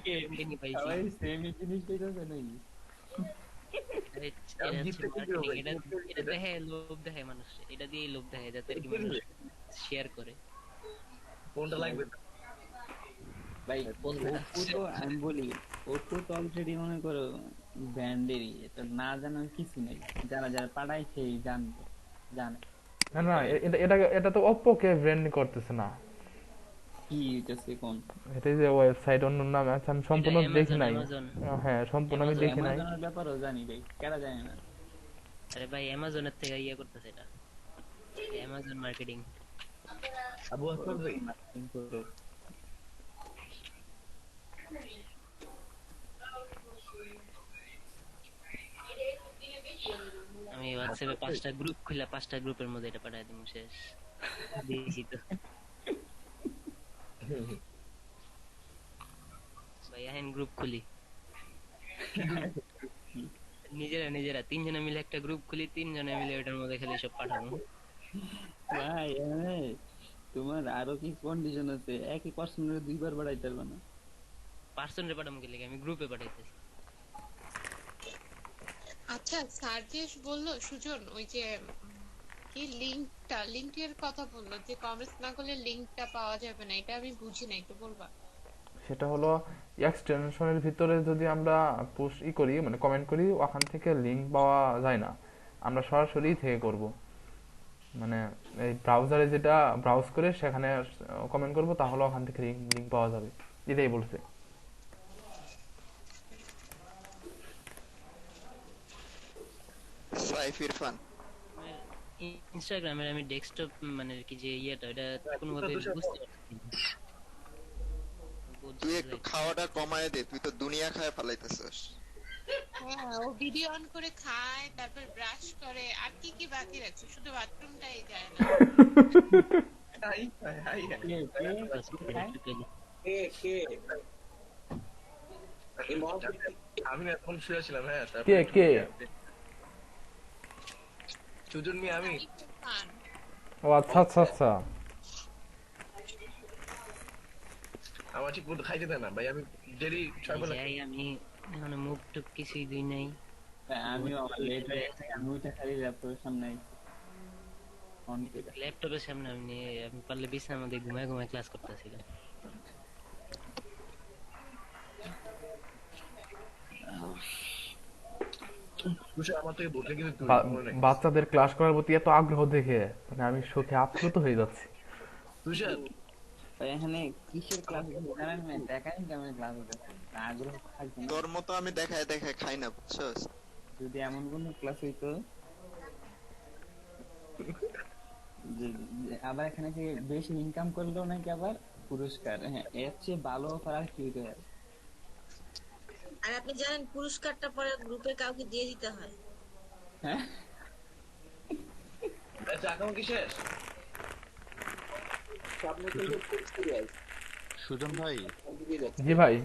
ট্রেনই পাইছি। সবাই সেম জিনিস কইতাছে নাকি? আরে আমি এটা হচ্ছে গিফটটা কি দিব মার্কেটিং, ভাই? এটা এটা দেখে লোভ দেখায় মানুষ, এটা দিয়েই লোভ দেখায় যাতে আর কি মানুষ শেয়ার করে। কোনটা ভাই লাগবে? ভাই কোন ওপ্পো তো আমি বলি, ওপ্পো তো অলরেডি মনে করো ব্র্যান্ডেরই, এটা না জানার কিছু নেই। যারা যারা পাঠায় সেই জানতো, জানে। না না, তাই? এটা এটা এটা তো ওপ্পো কে ব্র্যান্ড করতেছে না। কি হইতেছে কোন? এটাই যে ওয়েবসাইট অন্য নাম আছে, আমি এটা সম্পূর্ণ দেখি অ্যামাজন, নাই। অ্যামাজন, হ্যাঁ, সম্পূর্ণ আমি অ্যামাজন। দেখি নাই। অ্যামাজনের ব্যাপারও জানি ভাই, কেরা জানে না? আরে ভাই অ্যামাজনের থেকে ইয়ে করতেছে এটা, অ্যামাজন মার্কেটিং। আবু আকবর ভাই, মার্কেটিং করো। আমি হোয়াটসঅ্যাপে 5টা গ্রুপ খুলে 5টা গ্রুপের মধ্যে এটা পাঠাই দিমু, শেষ। দিয়েছি তো ভাই, এখন গ্রুপ খুলি নিজেরা নিজেরা, 3 জনে মিলে একটা গ্রুপ খুলি, 3 জনে মিলে ওটার মধ্যে খালি সব পাঠাবো। ভাই তোমার আরো কি কন্ডিশন আছে? একই পার্সনের দুইবার বাড়াইতে পারবে না। পার্সনে পাঠাবো কি লাগে, আমি গ্রুপে পাঠাইতেছি। আচ্ছা, সার্জেশ বললো সুজন ওই যে কি লিঙ্কের কথা বললো যে কমেন্টস না করলে লিঙ্কটা পাওয়া যাবে না, এটা আমি বুঝি না, একটু বলবা? সেটা হলো এক্সটেনশনের ভিতরে যদি আমরা পুশ করি, মানে কমেন্ট করি, ওখান থেকে লিংক পাওয়া যায় না। আমরা সরাসরি থেকে করব, মানে এই ব্রাউজারে যেটা ব্রাউজ করে সেখানে কমেন্ট করব, তাহলে ওখান থেকে লিংক পাওয়া যাবে। এটাই বলছে। সাইফ ইরফান। ইনস্টাগ্রামের আমি ডেস্কটপ মানে কি যে ইয়েটা, এটা কোনোভাবে বুঝতে পারছি না। তুই বুঝতে একটু চাইছি। খাওয়াটা কমায় দে, তুই তো দুনিয়া খায় ফালাইতেছস। হ্যাঁ, ও ভিডিও অন করে খায়, তারপর ব্রাশ করে, আর কি কি বাকি রাখছে, শুধু বাথরুমটাই যায় না। Hi hi hi hi. কে কে বাস, কে খায়? কে কে আমি না তখন শুয়ে ছিলাম, হ্যাঁ, তারপরে কে কে? সুজন মিয়া আমি। ফান। ও আচ্ছা আচ্ছা আচ্ছা। আমার ঠিক মতো খাইতে দেয় না ভাই, আমি ডেলি 6 বেলা যাই, আমি মানে মুখ টুক কিছুই দুই নাই। আমিও আমার লেট হয়ে গেছে, আমি ওইটা খালি ল্যাপটপের সামনে অন করে। ল্যাপটপের সামনে আমি পারলে বিছানার মধ্যে ঘুমায় ঘুমায় ক্লাস করতেছিলাম। তুষার আমার থেকে বলতে কিন্তু তুই মনে নাই। বাচ্চাদের ক্লাস করার প্রতি এত আগ্রহ দেখে মানে আমি সুখে আপ্লুত হয়ে যাচ্ছি। তুষার ভাই এখানে কিসের ক্লাস হচ্ছে জানেন না? দেখাই কেমন ক্লাস হচ্ছে, আগ্রহ থাকবে না। তোর মতো আমি দেখায় দেখায় খাই না, বুঝছস? যদি এমন কোন ক্লাস হইতো আবার এখানে যে বেশি ইনকাম করলো নাকি আবার পুরস্কার, হ্যাঁ এর চেয়ে ভালো অফার আর কি হইতে পারে? আর আপনি জানেন পুরস্কারটা পরে গ্রুপে কাউকে দিয়ে দিতে হয়। হ্যাঁ আচ্ছা, এখন কি শেষ? সুজন ভাই, জি ভাই।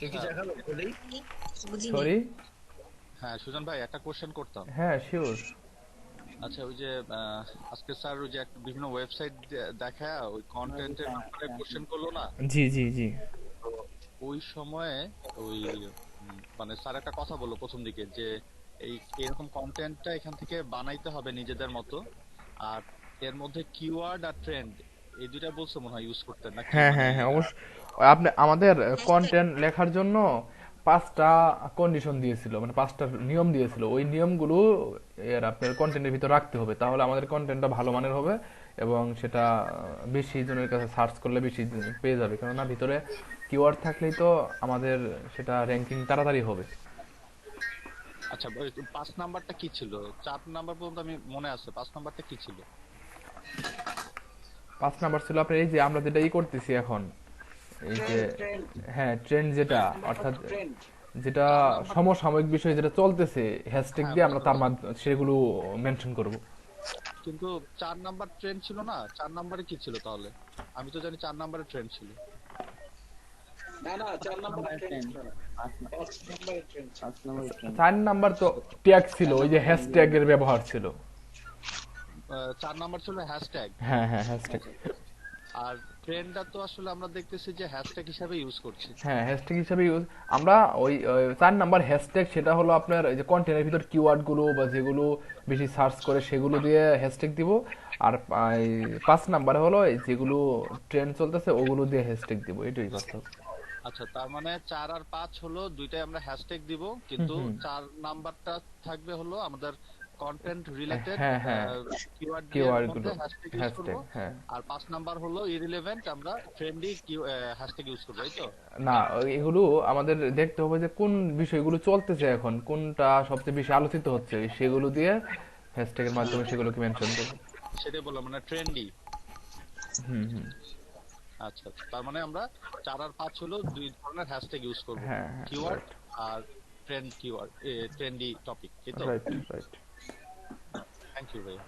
তুই কি আচ্ছা, চা খাবে বলেই? বুঝিনি। সরি। হ্যাঁ সুজন ভাই, একটা কোশ্চেন করতাম। হ্যাঁ শিওর। আচ্ছা, ওই যে আজকে স্যার ওই যে বিভিন্ন ওয়েবসাইট দেখা ওই কন্টেন্টের ব্যাপারে কোশ্চেন করলো না, জি জি জি। তো ওই সময়ে ওই মানে স্যার একটা কথা বললো প্রথম দিকে যে এরকম কন্টেন্টটা এখান থেকে বানাইতে হবে নিজেদের মতো, আর এর মধ্যে কিওয়ার্ড আর ট্রেন্ড এই দুইটা বলছে মনে হয় ইউজ করতে নাকি, হ্যাঁ মানে হ্যাঁ হ্যাঁ, অবশ্য আপনি আমাদের কন্টেন্ট লেখার জন্য 5টা কন্ডিশন দিয়েছিল, মানে 5টা নিয়ম দিয়েছিল। ওই নিয়মগুলো এর আপনার কন্টেন্টের ভিতর রাখতে হবে, তাহলে আমাদের কন্টেন্টটা ভালো মানের হবে এবং সেটা বেশি জনের কাছে সার্চ করলে বেশি পেয়ে যাবে। কেননা ভিতরে কিওয়ার্ড থাকলেই তো আমাদের সেটা র্যাঙ্কিং তাড়াতাড়ি হবে। আচ্ছা ওই 5 নাম্বারটা কি ছিল? 4 নাম্বার পর্যন্ত আমি মনে আছে, 5 নাম্বারটা কি ছিল? 5 নাম্বার ছিল আপনার এই যে আমরা যেটা করতেছি এখন, এই যে হ্যাঁ ট্রেন্ড, যেটা অর্থাৎ যেটা 4 নাম্বার, সমসাময়িক বিষয় যেটা চলতেছে হ্যাশট্যাগ হ্যাঁ দিয়ে আমরা বুঝতে তার পারছি, মাধ্যমে সেগুলো মেনশন করব। কিন্তু 4 নাম্বার ট্রেন্ড ছিল না? 4 নাম্বারে কি ছিল তাহলে? আমি তো জানি 4 নাম্বারে ট্রেন্ড ছিল। পাঁচ নাম্বার ট্রেন্ড, পাঁচ নম্বর ট্রেন্ড। 4 নাম্বার তো ট্যাগ ছিল, ওই যে হ্যাশট্যাগ এর ব্যবহার ছিল। 4 নাম্বার ছিল হ্যাশট্যাগ। হ্যাঁ হ্যাঁ হ্যাশট্যাগ। আর ট্রেন্ডটা তো আসলে আমরা দেখতেছি যে হ্যাশট্যাগ হিসাবে ইউজ করছি। হ্যাঁ, হ্যাশট্যাগ হিসেবে ইউজ আমরা ওই 4 নাম্বার হ্যাশট্যাগ, সেটা হলো আপনার এই যে কন্টেন্টের ভিতর কিওয়ার্ড গুলো বা যেগুলো বেশি সার্চ করে সেগুলো দিয়ে হ্যাশট্যাগ দিব। আর 5 নাম্বারে হলো এই যেগুলো ট্রেন্ড চলতেছে ওগুলো দিয়ে হ্যাশট্যাগ দিব, এটাই পার্থক্য। আচ্ছা, তার মানে 4 আর 5 হলো দুইটাই আমরা হ্যাশট্যাগ দিব, কিন্তু 4 নাম্বারটা থাকবে হলো আমাদের কন্টেন্ট রিলেটেড হ্যাঁ হ্যাঁ, কিওয়ার্ড দিয়ে কিওয়ার্ড এর গুলো মধ্যে হ্যাশট্যাগ ইউজ করব। হ্যাশট্যাগ, হ্যাঁ। আর 5 নাম্বার হলো ইররিলেভেন্ট, আমরা ট্রেন্ডি হ্যাশট্যাগ ইউজ করব, এই তো? না, এগুলো আমাদের দেখতে হবে যে কোন বিষয়গুলো চলতেছে এখন, কোনটা সবচেয়ে বেশি আলোচিত হচ্ছে, সেগুলো দিয়ে হ্যাশট্যাগের মাধ্যমে সেগুলোকে মেনশন করব। সেটাই বললাম, মানে ট্রেন্ডি। হুম হুম, আচ্ছা, তার মানে আমরা 4 আর 5 হলো দুই ধরনের হ্যাশট্যাগ ইউজ করব, হ্যাঁ হ্যাঁ, কিওয়ার্ড আর কিওয়ার্ড, ট্রেন্ডি টপিক, এই তো? Right right. থ্যাংক ইউ ভাই।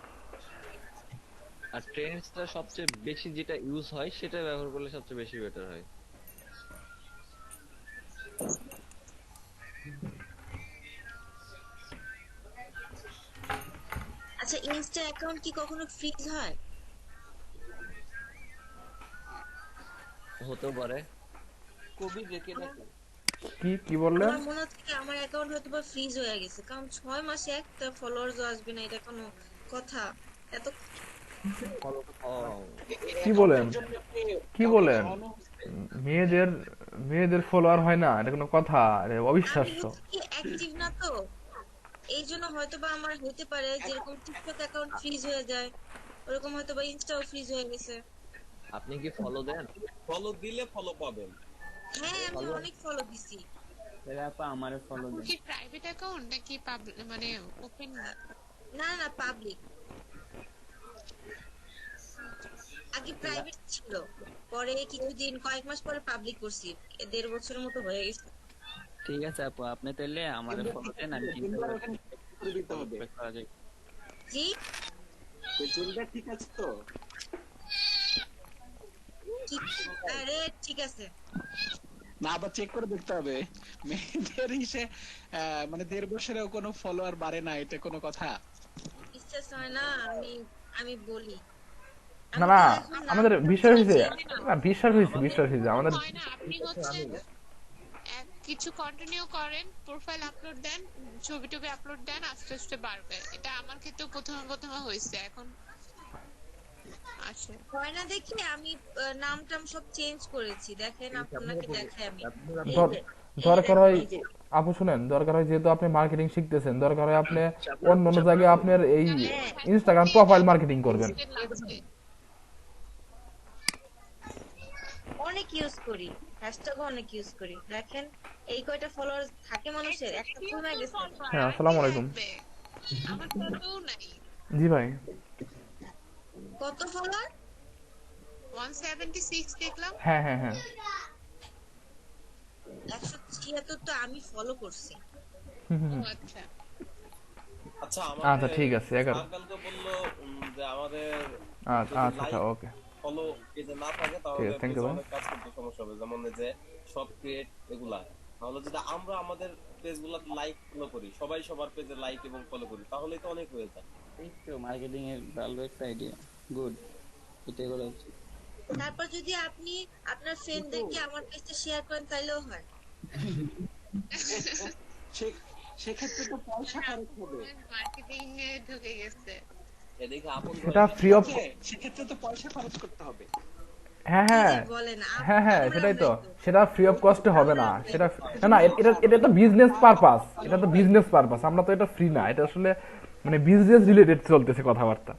আর ট্রেন্ডসটা সবচেয়ে বেশি যেটা ইউজ হয় সেটা ব্যবহার করলে সবচেয়ে বেশি বেটার হয়। আচ্ছা, ইনস্টা অ্যাকাউন্ট কি কখনো ফ্রিজ হয়? হতেও পারে। কবি রেখে নাকি? কি বললেন? আমার মনে হচ্ছে কি আমার অ্যাকাউন্ট হয়তো বা ফ্রিজ হয়ে গেছে, কারণ 6 মাসে একটা ফলোয়ার্সও আসবে না, এটা কোনো কথা? এত কি বলেন, কি বলেন? মেয়েদের মেয়েদের ফলোয়ার হয় না, এটা কোনো কথা? এটা আমি অবিশ্বাস্য। হচ্ছে কি অ্যাক্টিভ না তো, এই জন্য হয়তো বা আমার হতে পারে যেরকম টিকটক অ্যাকাউন্ট ফ্রিজ হয়ে যায়, ওরকম হয়তো বা ইনস্টাও ফ্রিজ হয়ে গেছে। আপনি কি ফলো দেন? ফলো দিলে ফলো পাবেন। হ্যাঁ, আমি অনেক ফলো দিছি। তাহলে আপা আমারে ফলো দেন। কি প্রাইভেট অ্যাকাউন্ট নাকি পাবলিক, মানে ওপেন? না না, পাবলিক। আগে প্রাইভেট ছিল, পরে কিছুদিন কয়েক মাস পরে পাবলিক করছি, 1.5 বছরের মতো হয়ে গেছে। ঠিক আছে আপু, আপনি তাহলে আমারে ফলো দেন, আমি চিন্তা করে দিতে হবে। করা যায়। জি, পেছনটা ঠিক আছে তো? আরে ঠিক আছে। না, আবার চেক করে দেখতে হবে। মেয়েদের মানে 1.5 বছরেও কোনো ফলোয়ার বাড়ে না, এটা কোনো কথা? বিশ্বাস হয় না, আমি বলি। না না, আমাদের বিশ্বাস হয়েছে, না বিশ্বাস হয়েছে আমাদের। হয় না, আপনি হচ্ছেন কিছু কন্টিনিউ করেন, প্রোফাইল আপলোড দেন, ছবি টবি আপলোড দেন, আস্তে আস্তে বাড়বে। এটা আমার ক্ষেত্রেও প্রথমে হয়েছে, এখন আচ্ছা হয় না দেখি আমি নাম টাম সব চেঞ্জ করেছি, দেখেন আপনাকে দেখাই আমি। দরকার হয় আপু, শুনেন, দরকার হয় যেহেতু আপনি মার্কেটিং শিখতেছেন, দরকার হয় আপনি অন্য অন্য জায়গায় আপনার এই ইনস্টাগ্রাম প্রোফাইল মার্কেটিং করবেন। অনেক ইউজ করি, হ্যাশট্যাগ অনেক ইউজ করি, দেখেন এই কয়টা ফলোয়ার থাকে মানুষের, একটা কমে গেছে। হ্যাঁ, আসসালামু আলাইকুম। আমার ফটোও নাই। জি ভাই। কত ফলোয়ার? 176 দেখলাম। হ্যাঁ হ্যাঁ হ্যাঁ, 176 তো আমি ফলো করছি। আচ্ছা আচ্ছা, আচ্ছা ঠিক আছে, 11। কালকে বললো যে আমাদের আচ্ছা আচ্ছা, ওকে, ফলো পেজে না থাকে ঠিক তাহলে আছে, থ্যাংক ইউ ভাই। অনেক কাজ করতে সমস্যা হবে, যেমন এই যে সব ক্রিয়েট এগুলা। তাহলে যদি আমরা আমাদের পেজগুলোতে লাইক ফলো করি, সবাই সবার পেজে লাইক এবং ফলো করি, তাহলেই তো অনেক হয়ে যায়। এই তো মার্কেটিং এর ভালো একটা আইডিয়া, গুড, এটাই করা উচিত। তারপর যদি আপনি আপনার ফ্রেন্ডদেরকে আমার পেজে শেয়ার করেন তাইলেও হয়। সেক্ষেত্রে তো পয়সা খরচ হবে। মার্কেটিং এ ঢুকে গেছে। এদিকে আপন সেটা ফ্রি অফ, সেক্ষেত্রে তো পয়সা খরচ করতে হবে। হ্যাঁ হ্যাঁ বলেন হ্যাঁ হ্যাঁ, সেটাই তো, সেটা ফ্রি অফ কস্টে হবে না, সেটা না না, এটা তো বিজনেস পারপাস, এটা তো বিজনেস পারপাস, আমরা তো এটা ফ্রি না, এটা আসলে মানে বিজনেস রিলেটেড চলতেছে কথাবার্তা।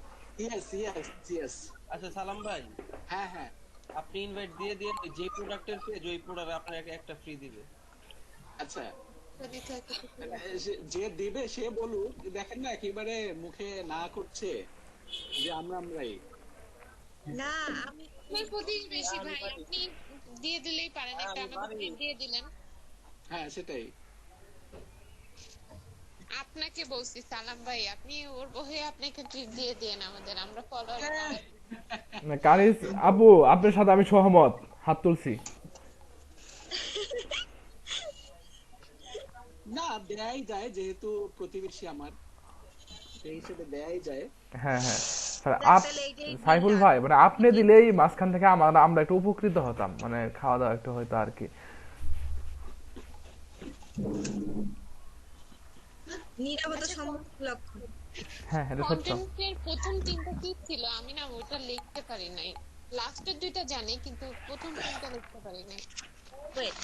Yes yes yes. আচ্ছা সালাম ভাই, হ্যাঁ হ্যাঁ, আপনি ইনভাইট দিয়ে দিয়ে যে প্রোডাক্টের পেজ ওই প্রোডাক্ট আপনাকে একটা ফ্রি দিবে। আচ্ছা, যে দিবে সে বলুক, দেখেন না একেবারে মুখে না করছে যে আমরাই না। আমি প্রতিদিন বেশি ভাই, আপনি দিয়ে দিলেই পারেন, একটা আমাকে ফ্রি দিয়ে দিলেন। হ্যাঁ সেটাই। আপনাকে বলছি সালাম ভাই, আপনি ওর বহে আপনাকে ট্রিট দিয়ে দেন আমাদের, আমরা ফলোয়ার। না কানিস আপু, আপনার সাথে আমি সহমত, হাত তুলছি। না, দেয়াই যায়, যেহেতু প্রতিবেশী আমার, সেই হিসেবে দেয়াই যায়। হ্যাঁ হ্যাঁ, স্যার তাহলে এইটাই সাইফুল ভাই মানে আপনি দিলেই মাঝখান থেকে আমরা একটু উপকৃত হতাম, মানে খাওয়া দাওয়া একটু হয়তো আর কি। নিরাপত্তা সম্মুখীন লক্ষণ। হ্যাঁ এটা সত্য। কন্টেন্টের প্রথম তিনটা কি ছিল আমি না ওটা লিখতে পারি নাই, লাস্টের দুইটা জানি কিন্তু প্রথম তিনটা লিখতে পারি নাই। ওয়েট,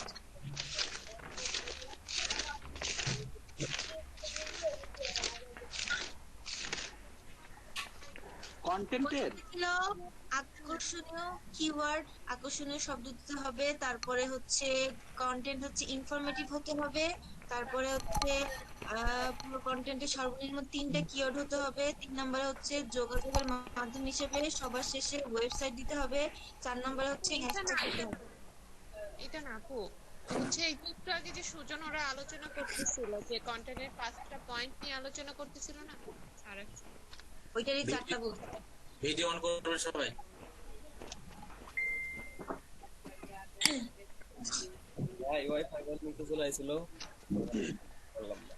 কন্টেন্টের ছিল আকর্ষণীয় কিওয়ার্ড, আকর্ষণীয় শব্দ দিতে হবে, তারপরে হচ্ছে কন্টেন্ট হচ্ছে ইনফরমেটিভ হতে হবে, তারপরে হচ্ছে পুরো কন্টেন্টের সর্বনিম্ন 3টা কিওয়ার্ড হতে হবে, 3 নম্বরে হচ্ছে যোগাযোগের মাধ্যম হিসেবে সবার শেষে ওয়েবসাইট দিতে হবে, 4 নম্বরে হচ্ছে হ্যাশট্যাগ দিতে হবে। এটা না আপু, হচ্ছে একটু আগে যে সুজন ওরা আলোচনা করতেছিল যে কন্টেন্টের 5টা পয়েন্ট নিয়ে আলোচনা করতেছিল না, আর ওইটারই 4টা বলতে। ভিডিও অন করবে সবাই। ভাই ওয়াইফাই বলতে চলে আইছিল, বললাম না।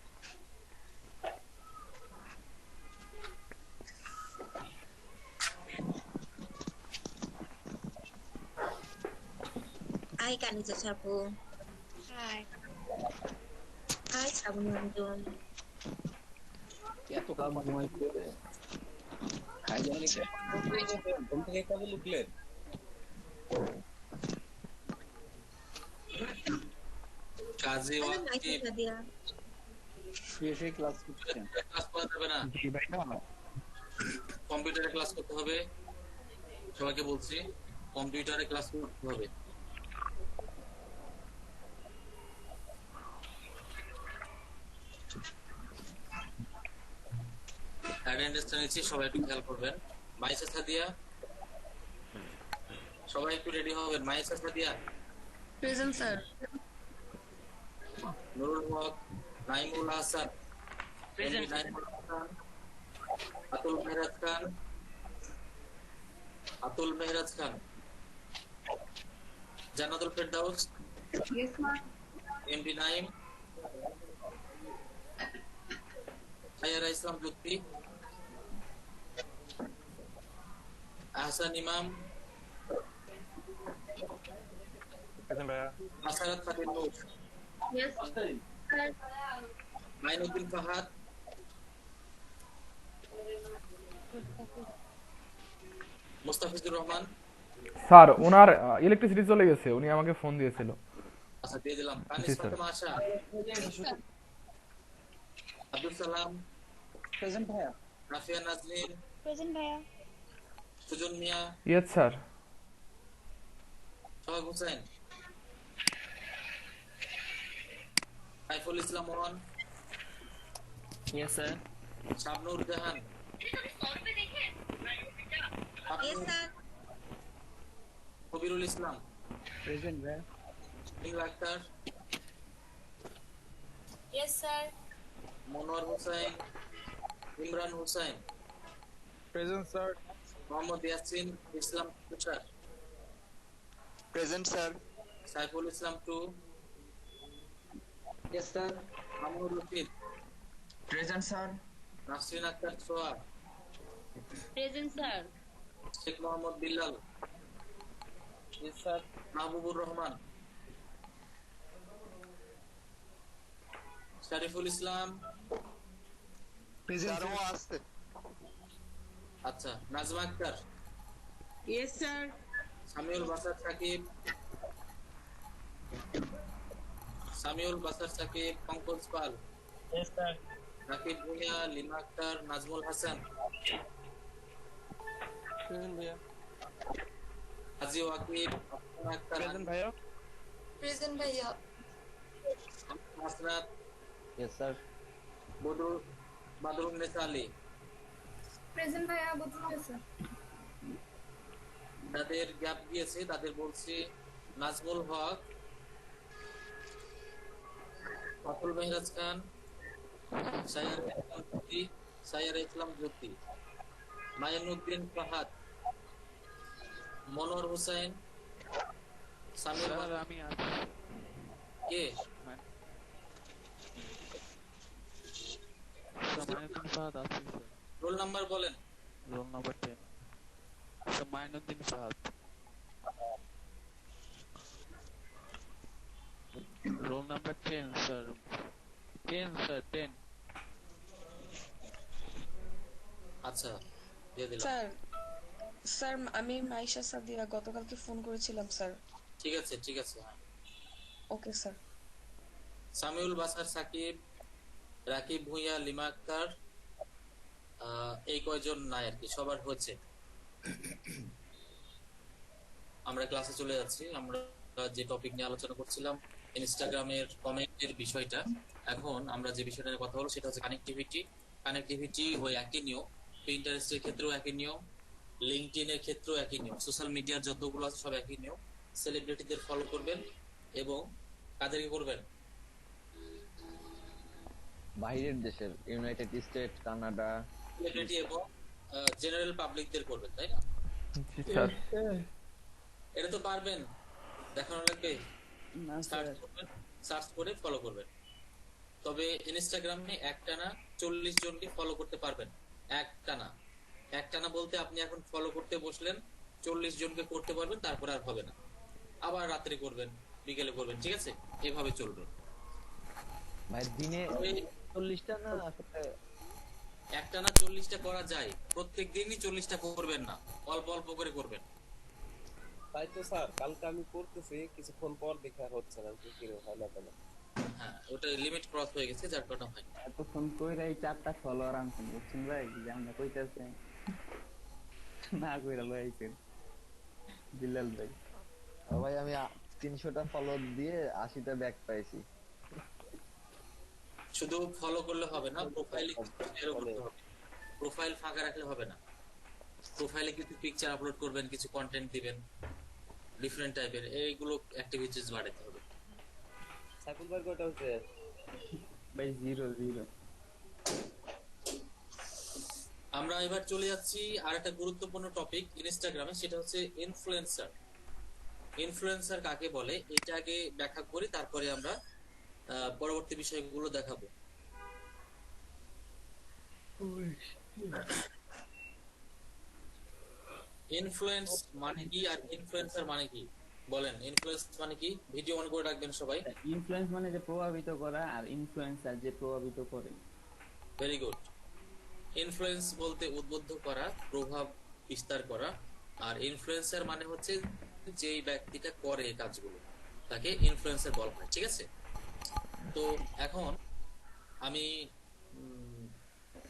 আই কানিজা ছাপু, হাই আই শ্রাবণী অঞ্জন। এত কাম ঘুমাই করে খাই যাচ্ছে। ঘুম থেকে কবে উঠলেন? কাজী আরে ওয়াকিব নাইস সাদিয়া। শুয়ে ক্লাস করছেন? ক্লাস করা যাবে না, জি ভাই না কম্পিউটারে ক্লাস করতে হবে। সবাইকে বলছি কম্পিউটারে ক্লাস করতে হবে। অ্যাটেন্ডেন্সটা নিচ্ছি, সবাই একটু খেয়াল করবেন। মাইসা সাদিয়া, সবাই একটু রেডি হবেন। Maisha Sadia, present sir. Nurul Haque, Naimul Hasan, Present, sir. Naimul Hasan, Atul Mehraj Khan, Atul Mehraj Khan, Jannatul Ferdous, yes মা। MD Naim, Saiyara Islam Jyoti, Ahsan Imam, Masarrat Fatil Noor, yes sir. Mainuddin Fahad, Mustafizur Rahman. Sir ওনার ইলেকট্রিসিটি চলে গেছে, উনি আমাকে ফোন দিয়েছিল। আচ্ছা দিয়ে দিলাম। জি, কানিস স্যার। ফাতেমা আশা, আব্দুল সালাম, প্রেজেন্ট ভাইয়া। রাফিয়া নাজনীন, প্রেজেন্ট ভাইয়া। Sujon Mia, yes sir. Sohag Hossain, Saiful Islam Mohan, Yes, sir. Shabnur Jahan, yes sir. Kabirul Islam, present ভাইয়া। Nil Akter, yes sir. Monowar Hossain, Imran Hossain, present sir. Mohammad Yasin Islam Tushar, present sir. Saiful Islam two, yes sir. Mamunur Rashid, present sir. Nasrin Akter Soya, present sir. Sheikh Mohammad Billal, yes sir. Mahbubur Rahman, Shariful Islam, sir ও আসতে। আচ্ছা নাজমা আক্তার, ইয়েস স্যার। সামিউল বাসার সাকিব, সামিউল বাসার সাকিব, পঙ্কজ পাল, yes sir. Rakib Bhuiyan, Lima Akter, Nazmul Hasan, present ভাইয়া। Haji Wakib, Afsana Akter, present ভাইয়া। Present ভাইয়া। Hasnat, yes sir. Badrunnesa Ali. Present ভাইয়া। Badrul sir. যাদের gap গিয়েছে তাদের বলছি নাজমুল হক, আতুল মেহরাজ খান, সাইয়ারা ইসলাম জ্যোতি, মাইনুদ্দিন ফাহাদ, মনোয়ার হোসেন, সামির আমি কে রোল নাম্বার বলেন। Roll number 10 sir Mainuddin Fahad roll number 10 sir 10 sir 10 আচ্ছা দিয়ে দিলাম। স্যার স্যার আমি মাইশা সাদিয়া গতকালকে ফোন করেছিলাম স্যার। ঠিক আছে ঠিক আছে, হ্যাঁ। ওকে স্যার। সামিউল বাসার, সাকিব, রাকিব ভুঁইয়া, লিমা আক্তার, এই কয়জন নাই আর কি, সবার হচ্ছে। আমরা ক্লাসে চলে যাচ্ছি। আমরা যে টপিক নিয়ে আলোচনা করছিলাম ইনস্টাগ্রামের কমেন্টের বিষয়টা, এখন আমরা যে বিষয়টা নিয়ে কথা বলবো সেটা হচ্ছে কানেক্টিভিটি ওই একই নিয়ম, পিন্টারেস্টের ক্ষেত্রেও একই নিয়ম, লিঙ্কডইন এর ক্ষেত্রেও একই নিয়ম, সোশ্যাল মিডিয়ার যতগুলো আছে সব একই নিয়ম। সেলিব্রিটিদের ফলো করবেন এবং কাদেরকে করবেন? বাইরের দেশের, ইউনাইটেড স্টেট, কানাডা, সেলিব্রিটি এবং জেনারেল পাবলিকদের করবেন, তাই না? জি স্যার। এটা তো পারবেন, দেখানো লাগবে। সার্চ করে ফলো করবেন। তবে ইনস্টাগ্রামে একটানা 40 জনকে ফলো করতে পারবেন। একটানা বলতে আপনি এখন ফলো করতে বসলেন, 40 জনকে করতে পারবেন, তারপর আর হবে না। আবার রাত্রে করবেন, বিকেলে করবেন, ঠিক আছে? এভাবে চলবে। ভাই দিনে 40টা না, আসলে একটানা 40টা করা যায়, প্রত্যেক দিনই 40টা করবেন না, অল্প অল্প করে করবেন। তাই তো স্যার, কালকে আমি করতেছি, কিছুক্ষণ পর দেখে আর হচ্ছে না, কি হয় না কেন। হ্যাঁ, ওটা লিমিট ক্রস হয়ে গেছে, যার কারণে হয় না। এতক্ষণ কইরা এই 4টা ফলোয়ার আনছেন, বুঝছেন ভাই? যে আমরা কইতাছেন না কইরা লই আইছেন বিল্লাল ভাই। ভাই আমি 300টা ফলো দিয়ে 80টা ব্যাক পাইছি। শুধু ফলো করলে হবে না, প্রোফাইলে শেয়ারও করতে হবে। প্রোফাইল ফাঁকা রাখলে হবে না। প্রোফাইলে কিছু পিকচার আপলোড করবেন, কিছু কন্টেন্ট দিবেন, ডিফারেন্ট টাইপের, এইগুলো অ্যাক্টিভিটিস বাড়াতে হবে। সাইকুল ভাই কয়টা হচ্ছে? ভাই 0 আমরা এবার চলে যাচ্ছি আর একটা গুরুত্বপূর্ণ টপিক ইনস্টাগ্রামে, সেটা হচ্ছে ইনফ্লুয়েন্সার। ইনফ্লুয়েন্সার কাকে বলে এটা আগে ব্যাখ্যা করি, তারপরে আমরা পরবর্তী বিষয়গুলো দেখাবো। ইনফ্লুয়েন্স মানে কি আর ইনফ্লুয়েন্সার মানে কি বলেন? ইনফ্লুয়েন্স মানে কি? ভিডিও অন করে রাখবেন সবাই। ইনফ্লুয়েন্স মানে যে প্রভাবিত করা, আর ইনফ্লুয়েন্সার যে প্রভাবিত করে। Very good. ইনফ্লুয়েন্স বলতে উদ্বুদ্ধ করা, প্রভাব বিস্তার করা, আর ইনফ্লুয়েন্সার মানে হচ্ছে যেই ব্যক্তিটা করে এই কাজগুলো তাকে ইনফ্লুয়েন্সার বলা হয়, ঠিক আছে? তো এখন আমি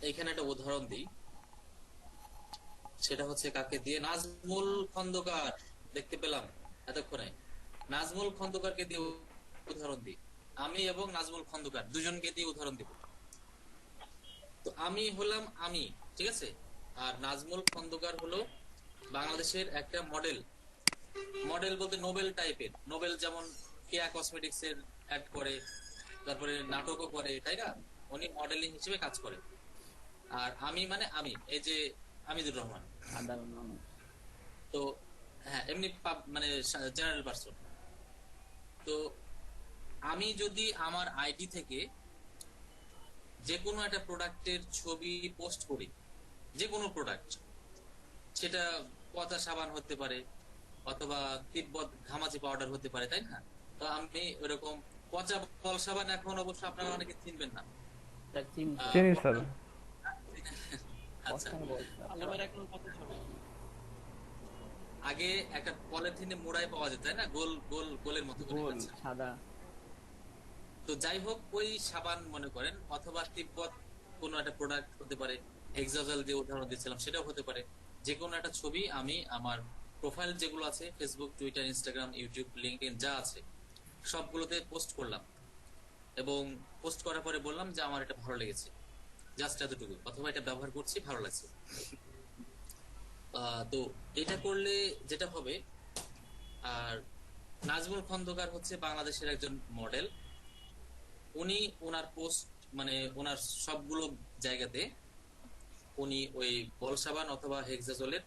এখানে একটা উদাহরণ দিই, সেটা হচ্ছে কাকে দিয়ে? নাজমুল খন্দকার, দেখতে পেলাম এতক্ষণে। নাজমুল খন্দকারকে দিয়ে উদাহরণ দিই। আমি এবং নাজমুল খন্দকার দুজনকে দিয়ে উদাহরণ দিব। তো আমি হলাম আমি, ঠিক আছে? আর নাজমুল খন্দকার হলো বাংলাদেশের একটা মডেল। মডেল বলতে নোবেল টাইপের, নোবেল যেমন কেয়া কসমেটিক্স এর অ্যাড করে, তারপরে নাটকও করে, তাই না? উনি মডেলিং হিসেবে কাজ করে। আর আমি মানে আমি, এই যে হামিদুর রহমান, সাধারণ মানুষ। তো হ্যাঁ, এমনি মানে জেনারেল পারসন। তো আমি যদি আমার আইডি থেকে যে কোনো একটা প্রোডাক্টের ছবি পোস্ট করি, যে কোনো প্রোডাক্ট, সেটা পচা সাবান হতে পারে অথবা তিব্বত ঘামাচি পাউডার হতে পারে, তাই না? তো আমি ওরকম পচা ফল সাবান এখন অবশ্য আপনারা অনেকে চিনবেন না। চিনি স্যার। আচ্ছা, আগে একটা পলিথিনে মোড়ায় পাওয়া যেত, তাই না? গোল গোল গোলের মতো করে, সাদা। তো যাই হোক, ওই সাবান মনে করেন, অথবা তিব্বত কোনো একটা প্রোডাক্ট হতে পারে, হেক্সাজল যে উদাহরণ দিয়েছিলাম সেটাও হতে পারে। যে কোনো একটা ছবি আমি আমার প্রোফাইল যেগুলো আছে, Facebook, Twitter, Instagram, YouTube, LinkedIn যা আছে সবগুলোতে পোস্ট করলাম, এবং পোস্ট করার পরে বললাম যে আমার এটা ভালো লেগেছে, জাস্ট এতটুকু, অথবা এটা ব্যবহার করছি, ভালো লাগছে। তো এটা করলে যেটা হবে, আর নাজমুল খন্দকার হচ্ছে বাংলাদেশের একজন মডেল। উনি ওনার পোস্ট মানে ওনার সবগুলো জায়গাতে উনি ওই বল সাবান অথবা হেক্সাজলের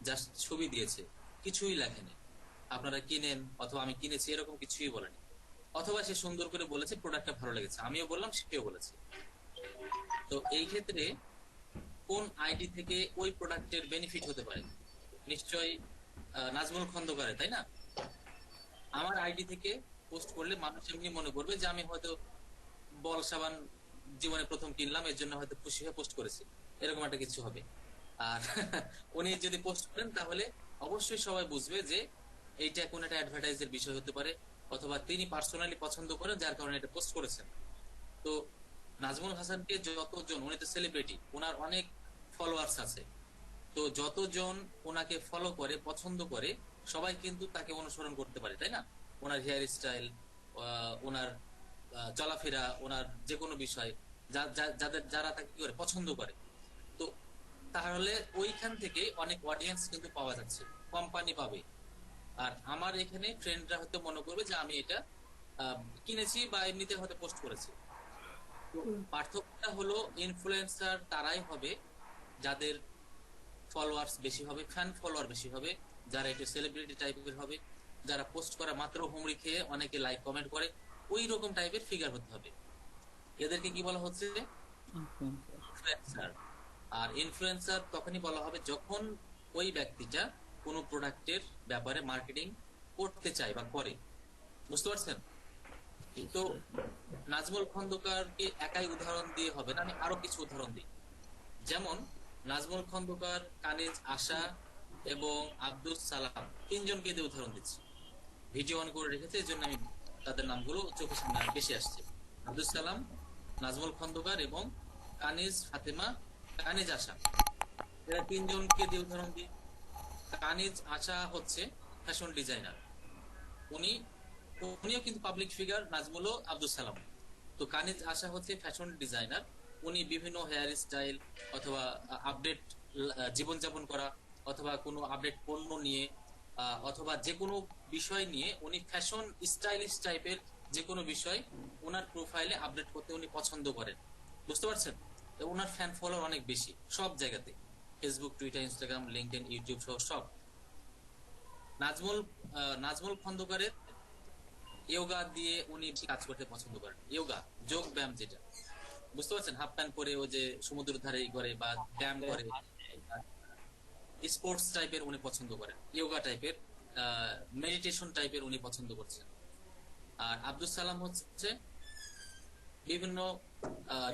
জাস্ট ছবি দিয়েছে, কিছুই লেখেনি আপনারা কিনেন অথবা আমি কিনেছি, এরকম কিছুই বলেনি। অথবা সে সুন্দর করে বলেছে প্রোডাক্টটা ভালো লেগেছে, আমিও বললাম, সেও বলেছে। তো এই ক্ষেত্রে কোন আইডি থেকে ওই প্রোডাক্টের বেনিফিট হতে পারে? নিশ্চয়ই নাজমুল খন্দকারে, তাই না? আমার আইডি থেকে পোস্ট করলে মানুষ এমনি মনে করবে যে আমি হয়তো বল সাবান জীবনে প্রথম কিনলাম, এর জন্য হয়তো খুশি হয়ে পোস্ট করেছি, এরকম একটা কিছু হবে। আর উনি যদি পোস্ট করেন তাহলে অবশ্যই সবাই বুঝবে যে এইটা কোন একটা অ্যাডভার্টাইজের বিষয় হতে পারে, অথবা তিনি পার্সোনালি পছন্দ করেন যার কারণে এটা পোস্ট করেছেন। তো নাজমুল হাসানকে যতজন, উনি তো সেলিব্রিটি, ওনার অনেক ফলোয়ার্স আছে, তো যতজন ওনাকে ফলো করে পছন্দ করে সবাই কিন্তু তাকে অনুসরণ করতে পারে, তাই না? ওনার হেয়ার স্টাইল, ওনার চলাফেরা, ওনার যে কোনো বিষয় যারা তাকে কি করে পছন্দ করে, তো তাহলে ওইখান থেকে অনেক অডিয়েন্স কিন্তু পাওয়া যাচ্ছে, কোম্পানি পাবে। আর আমার এখানে ফ্রেন্ডরা হয়তো মনে করবে যে আমি এটা কিনেছি বা এমনিতে হয়তো পোস্ট করেছি। তো পার্থক্যটা হলো ইনফ্লুয়েন্সার তারাই হবে যাদের ফলোয়ার্স বেশি হবে, ফ্যান ফলোয়ার বেশি হবে, যারা একটু সেলিব্রিটি টাইপের হবে, যারা পোস্ট করা মাত্র হুমড়ি খেয়ে অনেকে লাইক কমেন্ট করে, ওই রকম টাইপের ফিগার হতে হবে। এদেরকে কি বলা হচ্ছে? ইনফ্লুয়েন্সার। আর ইনফ্লুয়েন্সার তখনই বলা হবে যখন ওই ব্যক্তিটা কোনো প্রোডাক্টের ব্যাপারে মার্কেটিং করতে চায় বা করে। বুঝতে পারছেন? তো নাজমুল খন্দকারকে একাই উদাহরণ দিয়ে হবে না, আমি আরো কিছু উদাহরণ দিই। যেমন নাজমুল খন্দকার, কানিজ আশা এবং আব্দুল সালাম, তিনজনকে দিয়ে উদাহরণ দিচ্ছি। ভিডিও অন করে রেখেছে, এই জন্য আমি তাদের নামগুলো চোখের সামনে বেশি আসছে। আব্দুল সালাম, নাজমুল খন্দকার এবং কানিজ ফাতেমা, কানিজ আশা, এরা তিনজনকে দিয়ে উদাহরণ দিই। কানিজ আশা হচ্ছে ফ্যাশন ডিজাইনার, উনিও কিন্তু পাবলিক ফিগার, নাজমুলও আব্দুল সালাম। তো কানিজ আশা হচ্ছে ফ্যাশন ডিজাইনার, উনি বিভিন্ন হেয়ার স্টাইল অথবা আপডেট জীবনযাপন করা অথবা কোনো আপডেট পণ্য নিয়ে অথবা যে কোনো বিষয় নিয়ে উনি ফ্যাশন স্টাইলিশ টাইপের যে কোনো বিষয় ওনার প্রোফাইলে আপডেট করতে উনি পছন্দ করেন। বুঝতে পারছেন? ওনার ফ্যান ফলোয়ার অনেক বেশি সব জায়গাতে, Facebook, Twitter, Instagram, LinkedIn, YouTube সহ সব। নাজমুল খন্দকারের ইয়োগা দিয়ে উনি কাজ করতে পছন্দ করেন, ইয়োগা যোগ ব্যায়াম যেটা, বুঝতে পারছেন? হাফ প্যান্ট পরে ও যে সমুদ্র ধারে করে বা ব্যায়াম করে, স্পোর্টস টাইপের উনি পছন্দ করেন, ইয়োগা টাইপের, মেডিটেশন টাইপের উনি পছন্দ করছেন। আর আব্দুল সালাম হচ্ছে বিভিন্ন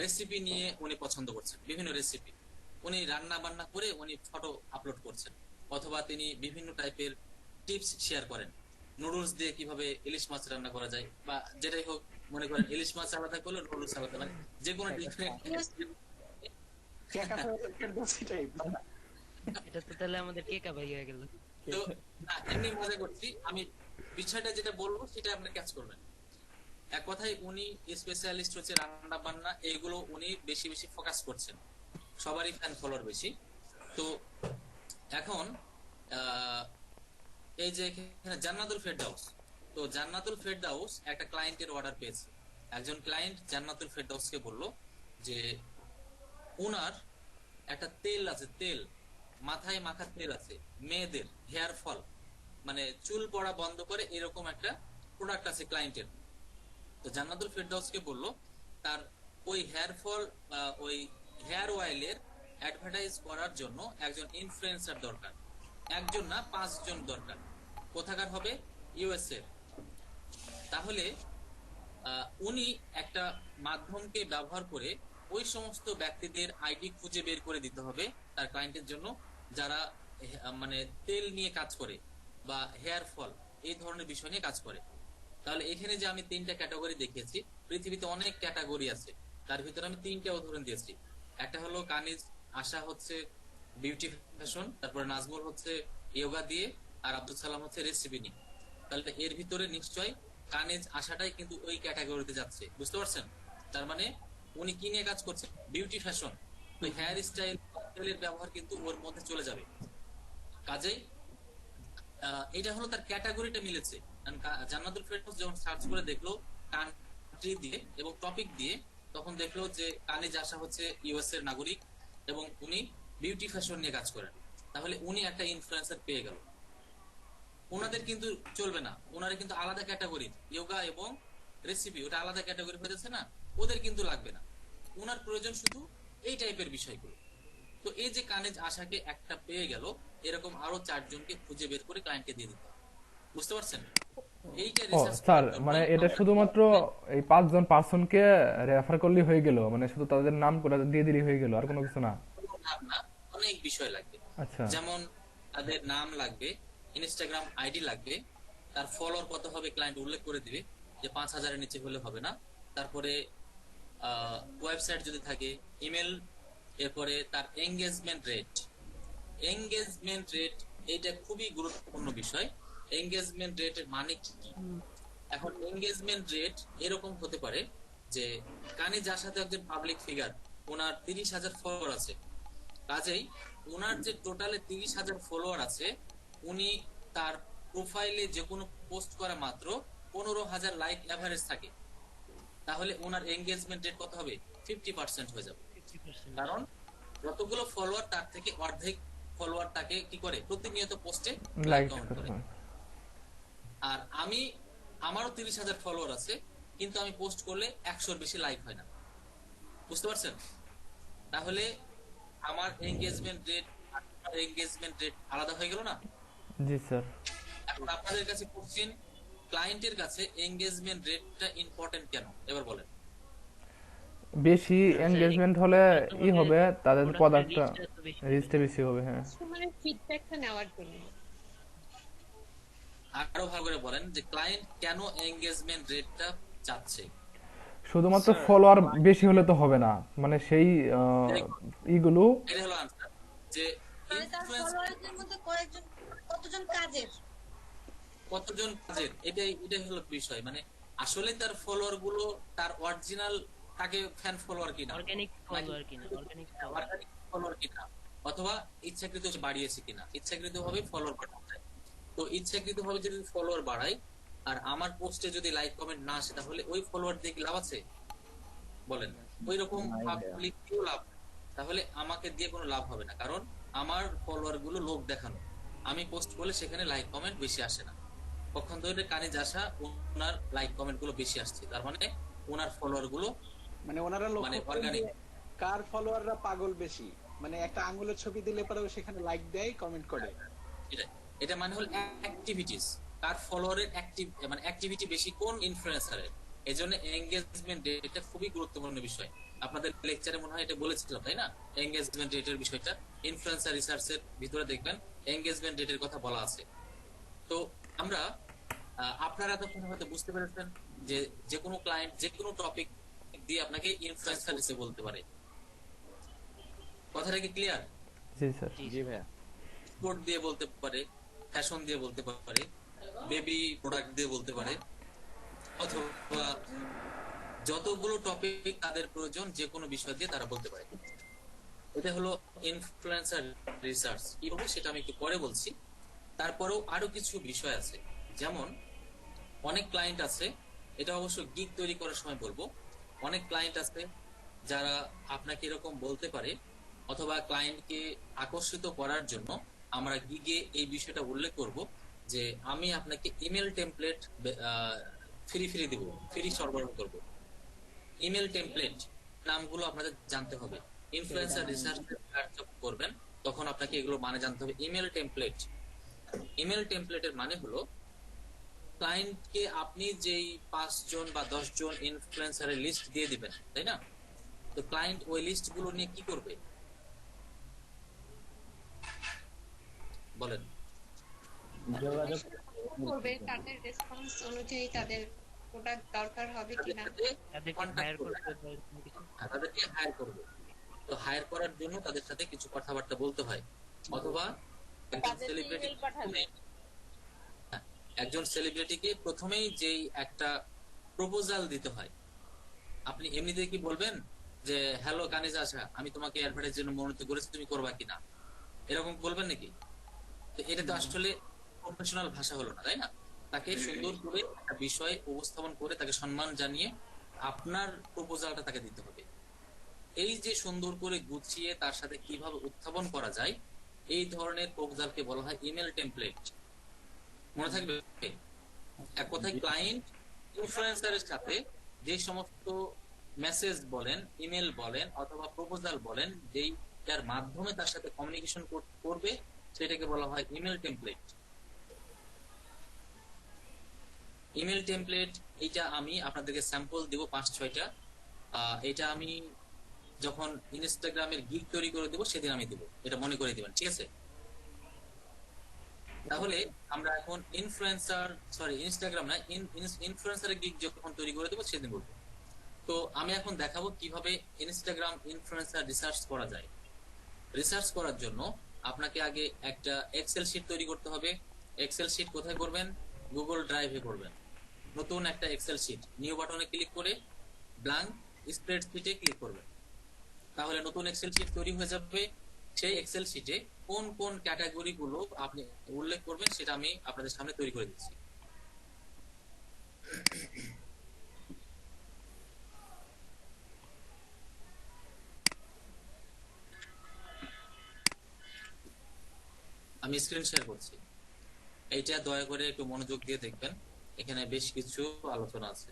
রেসিপি নিয়ে উনি পছন্দ করছেন, বিভিন্ন রেসিপি উনি রান্না বান্না করে উনি ফটো আপলোড করছেন, অথবা তিনি বিভিন্ন টাইপের টিপস শেয়ার করেন, নুডলস দিয়ে কিভাবে ইলিশ মাছ রান্না করা যায় বা যেটাই হোক, মনে করেন ইলিশ মাছ আলাদা করলো, নুডলস আলাদা, মানে যে কোনো এটা তো তাহলে আমাদের কেকা ভাই হয়ে গেল। তো না, এমনি মজা করছি আমি, বিষয়টা যেটা বলবো সেটা আপনি ক্যাচ করবেন। এক কথায় উনি স্পেশালিস্ট হচ্ছে রান্না বান্না, এইগুলো উনি বেশি বেশি ফোকাস করছেন, সবারই ফ্যান ফলোয়ার বেশি। তো এখন এই যে এখানে জান্নাতুল ফেরদাউস, তো জান্নাতুল ফেরদাউস একটা ক্লায়েন্টের অর্ডার পেয়েছে। একজন ক্লায়েন্ট জান্নাতুল ফেরদাউসকে বলল যে ওনার একটা তেল আছে, তেল মাথায় মাখার তেল আছে, মেয়েদের হেয়ার ফল মানে চুল পড়া বন্ধ করে এরকম একটা প্রোডাক্ট আছে ক্লায়েন্টের। তো জান্নাতুল ফেরদাউসকে বলল তার ওই হেয়ার ফল বা ওই হেয়ার অয়েলের অ্যাডভার্টাইজ করার জন্য একজন ইনফ্লুয়েন্সার দরকার, একজন না 5 জন দরকার। কোথাকার হবে? ইউএসএ। তাহলে উনি একটা মাধ্যমকে ব্যবহার করে ওই সমস্ত ব্যক্তিদের আইডি খুঁজে বের করে দিতে হবে তার ক্লায়েন্টের জন্য, যারা মানে তেল নিয়ে কাজ করে বা হেয়ার ফল এই ধরনের বিষয় নিয়ে কাজ করে। তাহলে এখানে যে আমি 3টা ক্যাটাগরি দেখিয়েছি, পৃথিবীতে অনেক ক্যাটাগরি আছে, তার ভিতরে আমি 3টা উদাহরণ দিয়েছি। একটা হলো কানিজ আশা হচ্ছে বিউটি ফ্যাশন, তারপরে নাজমুল হচ্ছে ইয়োগা দিয়ে, আর আব্দুল সালাম হচ্ছে রেসিপি নিয়ে। তাহলে এর ভিতরে নিশ্চয় কানিজ আশাটাই কিন্তু ওই ক্যাটাগরিতে যাচ্ছে। বুঝতে পারছেন? তার মানে উনি কি নিয়ে কাজ করছে? বিউটি ফ্যাশন, ওই হেয়ার স্টাইল তেলের ব্যবহার কিন্তু ওর মধ্যে চলে যাবে। কাজেই এটা হলো তার ক্যাটাগরিটা মিলেছে। জান্নাতুল ফেরদাউস যখন সার্চ করে দেখলো কান্ট্রি দিয়ে এবং টপিক দিয়ে, তখন দেখলো যে কানিজ আশা হচ্ছে ইউএস এর নাগরিক এবং উনি বিউটি ফ্যাশন নিয়ে কাজ করেন। তাহলে উনি একটা ইনফ্লুয়েন্সার পেয়ে গেল। ওনাদের কিন্তু চলবে না, ওনারা কিন্তু আলাদা ক্যাটাগরি, ইয়োগা এবং রেসিপি ওটা আলাদা ক্যাটাগরি হয়ে যাচ্ছে না, ওদের কিন্তু লাগবে না। ওনার প্রয়োজন শুধু এই টাইপের বিষয়গুলো। তো এই যে কানিজ আশাকে একটা পেয়ে গেল, এরকম আরো 4 জনকে খুঁজে বের করে ক্লায়েন্টকে দিয়ে দিতে হবে। বুঝতে পারছেন? এইটা ও রিসার্চ স্যার, করার জন্য মানে এটা শুধুমাত্র এই 5 জন পার্সনকে রেফার করলেই হয়ে গেল, মানে শুধু তাদের নাম করে দিয়ে দিলেই হয়ে গেল, আর কোনো কিছু না? না, অনেক বিষয় লাগবে। আচ্ছা। যেমন তাদের নাম লাগবে, ইনস্টাগ্রাম আইডি লাগবে, তার ফলোয়ার কত হবে ক্লায়েন্ট উল্লেখ করে দিবে, যে 5000 এর নিচে হলে হবে না। তারপরে ওয়েবসাইট যদি থাকে, ইমেল, এরপরে তার এঙ্গেজমেন্ট রেট। এঙ্গেজমেন্ট রেট এটা খুবই গুরুত্বপূর্ণ বিষয়। এঙ্গেজমেন্ট রেটের মানে কি? এখন এঙ্গেজমেন্ট রেট এরকম হতে পারে যে কানিজ যার সাথে একজন পাবলিক ফিগার, ওনার 30,000 ফলোয়ার আছে, কাজেই ওনার যে টোটালে 30,000 ফলোয়ার আছে, উনি তার প্রোফাইলে যে কোনো পোস্ট করা মাত্র 15,000 লাইক এভারেজ থাকে, তাহলে ওনার এঙ্গেজমেন্ট রেট কত হবে? 50% হয়ে যাবে। কারণ যতগুলো ফলোয়ার তার থেকে অর্ধেক ফলোয়ার তাকে কি করে? প্রতিনিয়ত পোস্টে লাইক কমেন্ট করে। আর আমারও 30,000 ফলোয়ার আছে, কিন্তু আমি পোস্ট করলে 100-র বেশি লাইক হয় না। বুঝতে পারছেন? তাহলে আমার এঙ্গেজমেন্ট রেট আর এঙ্গেজমেন্ট রেট আলাদা হয়ে গেল না? জি স্যার। এখন আপনাদের কাছে কোশ্চেন, ক্লায়েন্টের কাছে এঙ্গেজমেন্ট রেটটা ইম্পর্টেন্ট কেন? এবার বলেন। বেশি এঙ্গেজমেন্ট হলে হবে, তাদের প্রোডাক্টটা রিচটা বেশি হবে। হ্যাঁ, মানে ফিডব্যাকটা নেওয়ার জন্য। আরো ভালো করে বলেন যে ক্লায়েন্ট কেন এঙ্গেজমেন্ট রেটটা চাচ্ছে? শুধুমাত্র ফলোয়ার বেশি হলে তো হবে না, মানে সেই ইগুলো। এটা হলো আনসার, যে মানে তার ফলোয়ারদের মধ্যে কতজন কাজের, এটাই হলো বিষয়। মানে আসলে তার ফলোয়ার গুলো তার অরিজিনাল তাকে ফ্যান ফলোয়ার কিনা, অর্গানিক ফলোয়ার কিনা, অথবা ইচ্ছাকৃত বাড়িয়েছে কিনা। ইচ্ছাকৃত ভাবে ফলোয়ার বাড়ানো যায়। তো ইচ্ছাকৃত ভাবে যদি ফলোয়ার বাড়াই আর আমার পোস্টে যদি লাইক কমেন্ট না আসে, তাহলে ওই ফলোয়ার দিয়ে কি লাভ আছে? বলেন। ওই রকম পাবলিক কেউ লাভ, তাহলে আমাকে দিয়ে কোনো লাভ হবে না। কারণ আমার ফলোয়ার গুলো লোক দেখানো, আমি পোস্ট করলে সেখানে লাইক কমেন্ট বেশি আসে না। কখন ধরে কানিজ আসা, ওনার লাইক কমেন্ট গুলো বেশি আসছে, তার মানে ওনার ফলোয়ার গুলো মানে ওনারা অর্গানিক। কার ফলোয়াররা পাগল বেশি, মানে একটা আঙ্গুলের ছবি দিলে পরেও সেখানে লাইক দেয়, কমেন্ট করে। এটা মানে হল অ্যাক্টিভিটিস, কার ফলোয়ারের মানে অ্যাক্টিভিটি বেশি কোন ইনফ্লুয়েন্সারের। এজন্য এঙ্গেজমেন্ট রেটটা খুবই গুরুত্বপূর্ণ বিষয়। আপনাদের লেকচারে মনে হয় এটা বলেছিলাম, তাই না? এঙ্গেজমেন্ট রেটের বিষয়টা ইনফ্লুয়েন্সার রিসার্চের ভিতরে দেখবেন এঙ্গেজমেন্ট রেটের কথা বলা আছে। তো আমরা আপনারা তখন হয়তো বুঝতে পেরেছেন যে যে কোনো ক্লায়েন্ট যে কোনো টপিক দিয়ে আপনাকে ইনফ্লুয়েন্সার হিসেবে বলতে পারে। কথাটা কি ক্লিয়ার? জি স্যার। জি ভাইয়া। স্পোর্ট দিয়ে বলতে পারে, ফ্যাশন দিয়ে বলতে পারে, বেবি প্রোডাক্ট দিয়ে বলতে পারে, অথবা যতগুলো টপিক তাদের প্রয়োজন যে কোনো বিষয় দিয়ে তারা বলতে পারে। এটা হলো ইনফ্লুয়েন্সার রিসার্চ। কি হবে সেটা আমি একটু পরে বলছি। তারপরেও আরো কিছু বিষয় আছে, যেমন অনেক ক্লায়েন্ট আছে, এটা অবশ্য গিগ তৈরি করার সময় বলবো। অনেক ক্লায়েন্ট আছে যারা আপনাকে এরকম বলতে পারে, অথবা ক্লায়েন্টকে আকর্ষিত করার জন্য আমরা গিগে এই বিষয়টা উল্লেখ করব যে আমি আপনাকে ইমেল টেমপ্লেট ফ্রি দিব, ফ্রি সরবরাহ করব। ইমেল টেমপ্লেট নামগুলো আপনাদের জানতে হবে। ইনফ্লুয়েন্সার রিসার্চ করবেন তখন আপনাকে এগুলো মানে জানতে হবে। ইমেল টেমপ্লেটের মানে হলো ক্লায়েন্টকে আপনি যেই 5 জন বা 10 জন ইনফ্লুয়েন্সারের লিস্ট দিয়ে দিবেন, তাই না? তো ক্লায়েন্ট ওই লিস্ট গুলো নিয়ে কি করবে বলেন? যোগাযোগ করবে, তাদের রেসপন্স অনুযায়ী তাদের প্রোডাক্ট দরকার হবে কিনা তাদেরকে হায়ার করবে। তো হায়ার করার জন্য তাদের সাথে কিছু কথাবার্তা বলতে হয়, অথবা একজন সেলিব্রিটিকে প্রথমেই যেই একটা প্রপোজাল দিতে হয়। আপনি এমনিতে কি বলবেন যে হ্যালো কানিজ আশা, আমি তোমাকে অ্যাডভার্টাইজ জন্য মনোনীত করেছি, তুমি করবা কিনা, এরকম বলবেন নাকি? তো এটা তো আসলে প্রফেশনাল ভাষা হলো না, তাই না? তাকে সুন্দর করে একটা বিষয় উপস্থাপন করে তাকে সম্মান জানিয়ে আপনার প্রপোজালটা তাকে দিতে হবে। এই যে সুন্দর করে গুছিয়ে তার সাথে কিভাবে উত্থাপন করা যায়, এই ধরনের প্রপোজালকে বলা হয় ইমেল টেমপ্লেট। মনে থাকবে? এক কথায় ক্লায়েন্ট ইনফ্লুয়েন্সারের সাথে যে সমস্ত মেসেজ বলেন, ইমেল বলেন, অথবা প্রপোজাল বলেন, যেই যার মাধ্যমে তার সাথে কমিউনিকেশন করবে সেটাকে বলা হয় ইমেল টেমপ্লেট। ইমেল টেমপ্লেট এইটা আমি আপনাদেরকে স্যাম্পল দেব 5-6টা। এটা আমি যখন ইনস্টাগ্রামের গিগ তৈরি করে দেবো সেদিন আমি দেবো, এটা মনে করে দিবেন, ঠিক আছে? তাহলে আমরা এখন ইনস্টাগ্রাম না, ইনফ্লুয়েন্সারের গিগ যখন তৈরি করে দেবো সেদিন বলবো। তো আমি এখন দেখাবো কিভাবে ইনস্টাগ্রাম ইনফ্লুয়েন্সার রিসার্চ করা যায়। রিসার্চ করার জন্য আপনাকে আগে একটা এক্সেল শিট তৈরি করতে হবে। এক্সেল শিট কোথায় করবেন? গুগল ড্রাইভে করবেন। নতুন একটা এক্সেল শিট, নিউ বাটনে ক্লিক করে ব্ল্যাঙ্ক স্প্রেডশিটে ক্লিক করবেন। তাহলে নতুন এক্সেল শিট তৈরি হয়ে যাবে। সেই এক্সেল শিটে কোন কোন ক্যাটাগরি গুলো আপনি উল্লেখ করবেন সেটা আমি আপনাদের সামনে তৈরি করে দিচ্ছি। আমি স্ক্রিন শেয়ার করছি, এইটা দয়া করে একটু মনোযোগ দিয়ে দেখবেন, এখানে বেশ কিছু আলোচনা আছে।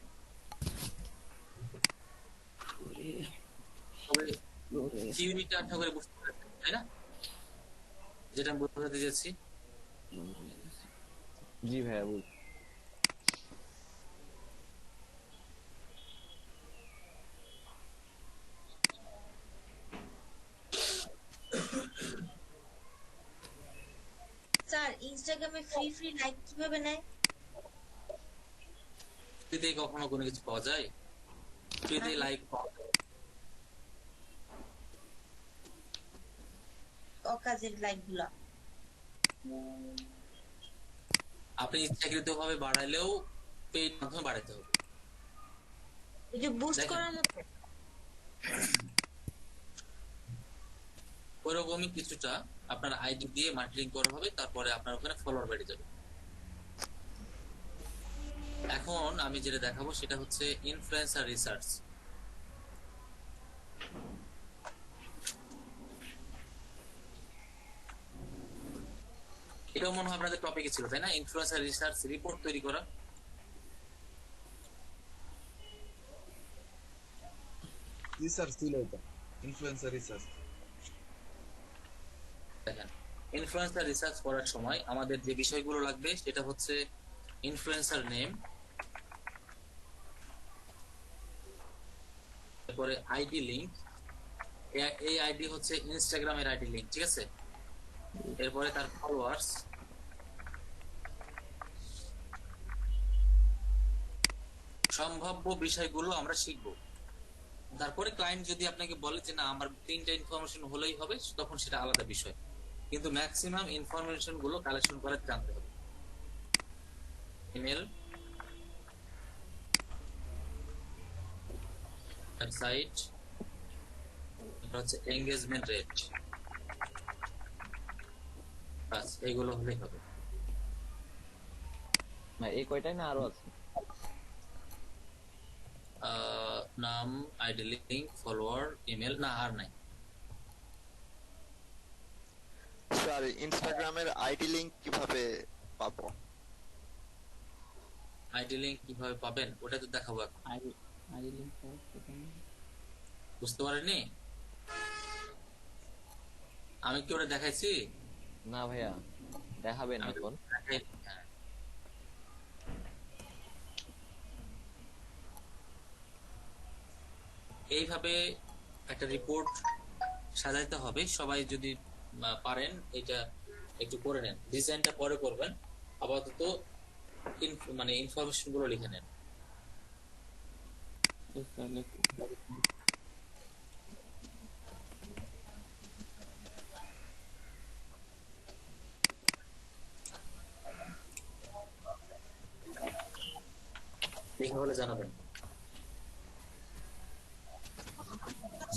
থিওরিটা আশা করে বুঝতে পারছেন, তাই না? যেটা আমি বোঝাতে যাচ্ছি। জি ভাইয়া স্যার ইনস্টাগ্রামে ফ্রি লাইক কিভাবে নেয়? ফ্রিতে কখনো কোনো কিছু পাওয়া যায়? ফ্রিতে লাইক পাওয়া যায় অকাজের লাইক গুলা আপনি ইচ্ছাকৃত ভাবে বাড়াইলেও পেইড মাধ্যমে বাড়াইতে হবে। এই যে বুস্ট করার মতো ওইরকমই কিছুটা আপনার আইডি দিয়ে মার্কেটিং করা হবে, তারপরে আপনার ওখানে ফলোয়ার বেড়ে যাবে। এখন আমি যেটা দেখাবো সেটা হচ্ছে ইনফ্লুয়েন্সার রিসার্চ। এটাও মনে হয় আপনাদের টপিকে ছিল, তাই না? ইনফ্লুয়েন্সার রিসার্চ রিপোর্ট তৈরি করা। রিসার্চ ছিল এটা, ইনফ্লুয়েন্সার রিসার্চ। দেখেন, ইনফ্লুয়েন্সার রিসার্চ করার সময় আমাদের যে বিষয়গুলো লাগবে সেটা হচ্ছে ইনফ্লুয়েন্সার নেম, তারপরে আইডি লিংক। এই আইডি হচ্ছে ইনস্টাগ্রামের আইডি লিংক, ঠিক আছে? এরপরে তার ফলোয়ার্স, সম্ভাব্য বিষয়গুলো আমরা শিখব। তারপরে ক্লায়েন্ট যদি আপনাকে বলে যে না আমার 3টা ইনফরমেশন হলেই হবে, তখন সেটা আলাদা বিষয়, কিন্তু ম্যাক্সিমাম ইনফরমেশন গুলো কালেকশন করে জানতে হবে। ইমেল, ওয়েবসাইট, হচ্ছে এঙ্গেজমেন্ট রেট, বাস এইগুলো হলেই হবে। এই কয়টাই না আরো আছে? নাম, আইডি লিংক, ফলোয়ার, ইমেল, না আর নাই। স্যার ইনস্টাগ্রামের আইডি লিংক কিভাবে পাবো? আইডি লিংক কিভাবে পাবেন ওটা তো দেখাবো এখন। আইডি লিংক বুঝতে পারেননি? আমি কি ওটা দেখাইছি? না ভাইয়া, দেখাবেন এখন। এইভাবে একটা রিপোর্ট সাজাইতে হবে। সবাই যদি পারেন এটা একটু করে নেন, ডিজাইনটা পরে করবেন, আপাতত মানে ইনফরমেশন গুলো লিখে নেন। লেখা হলে জানাবেন।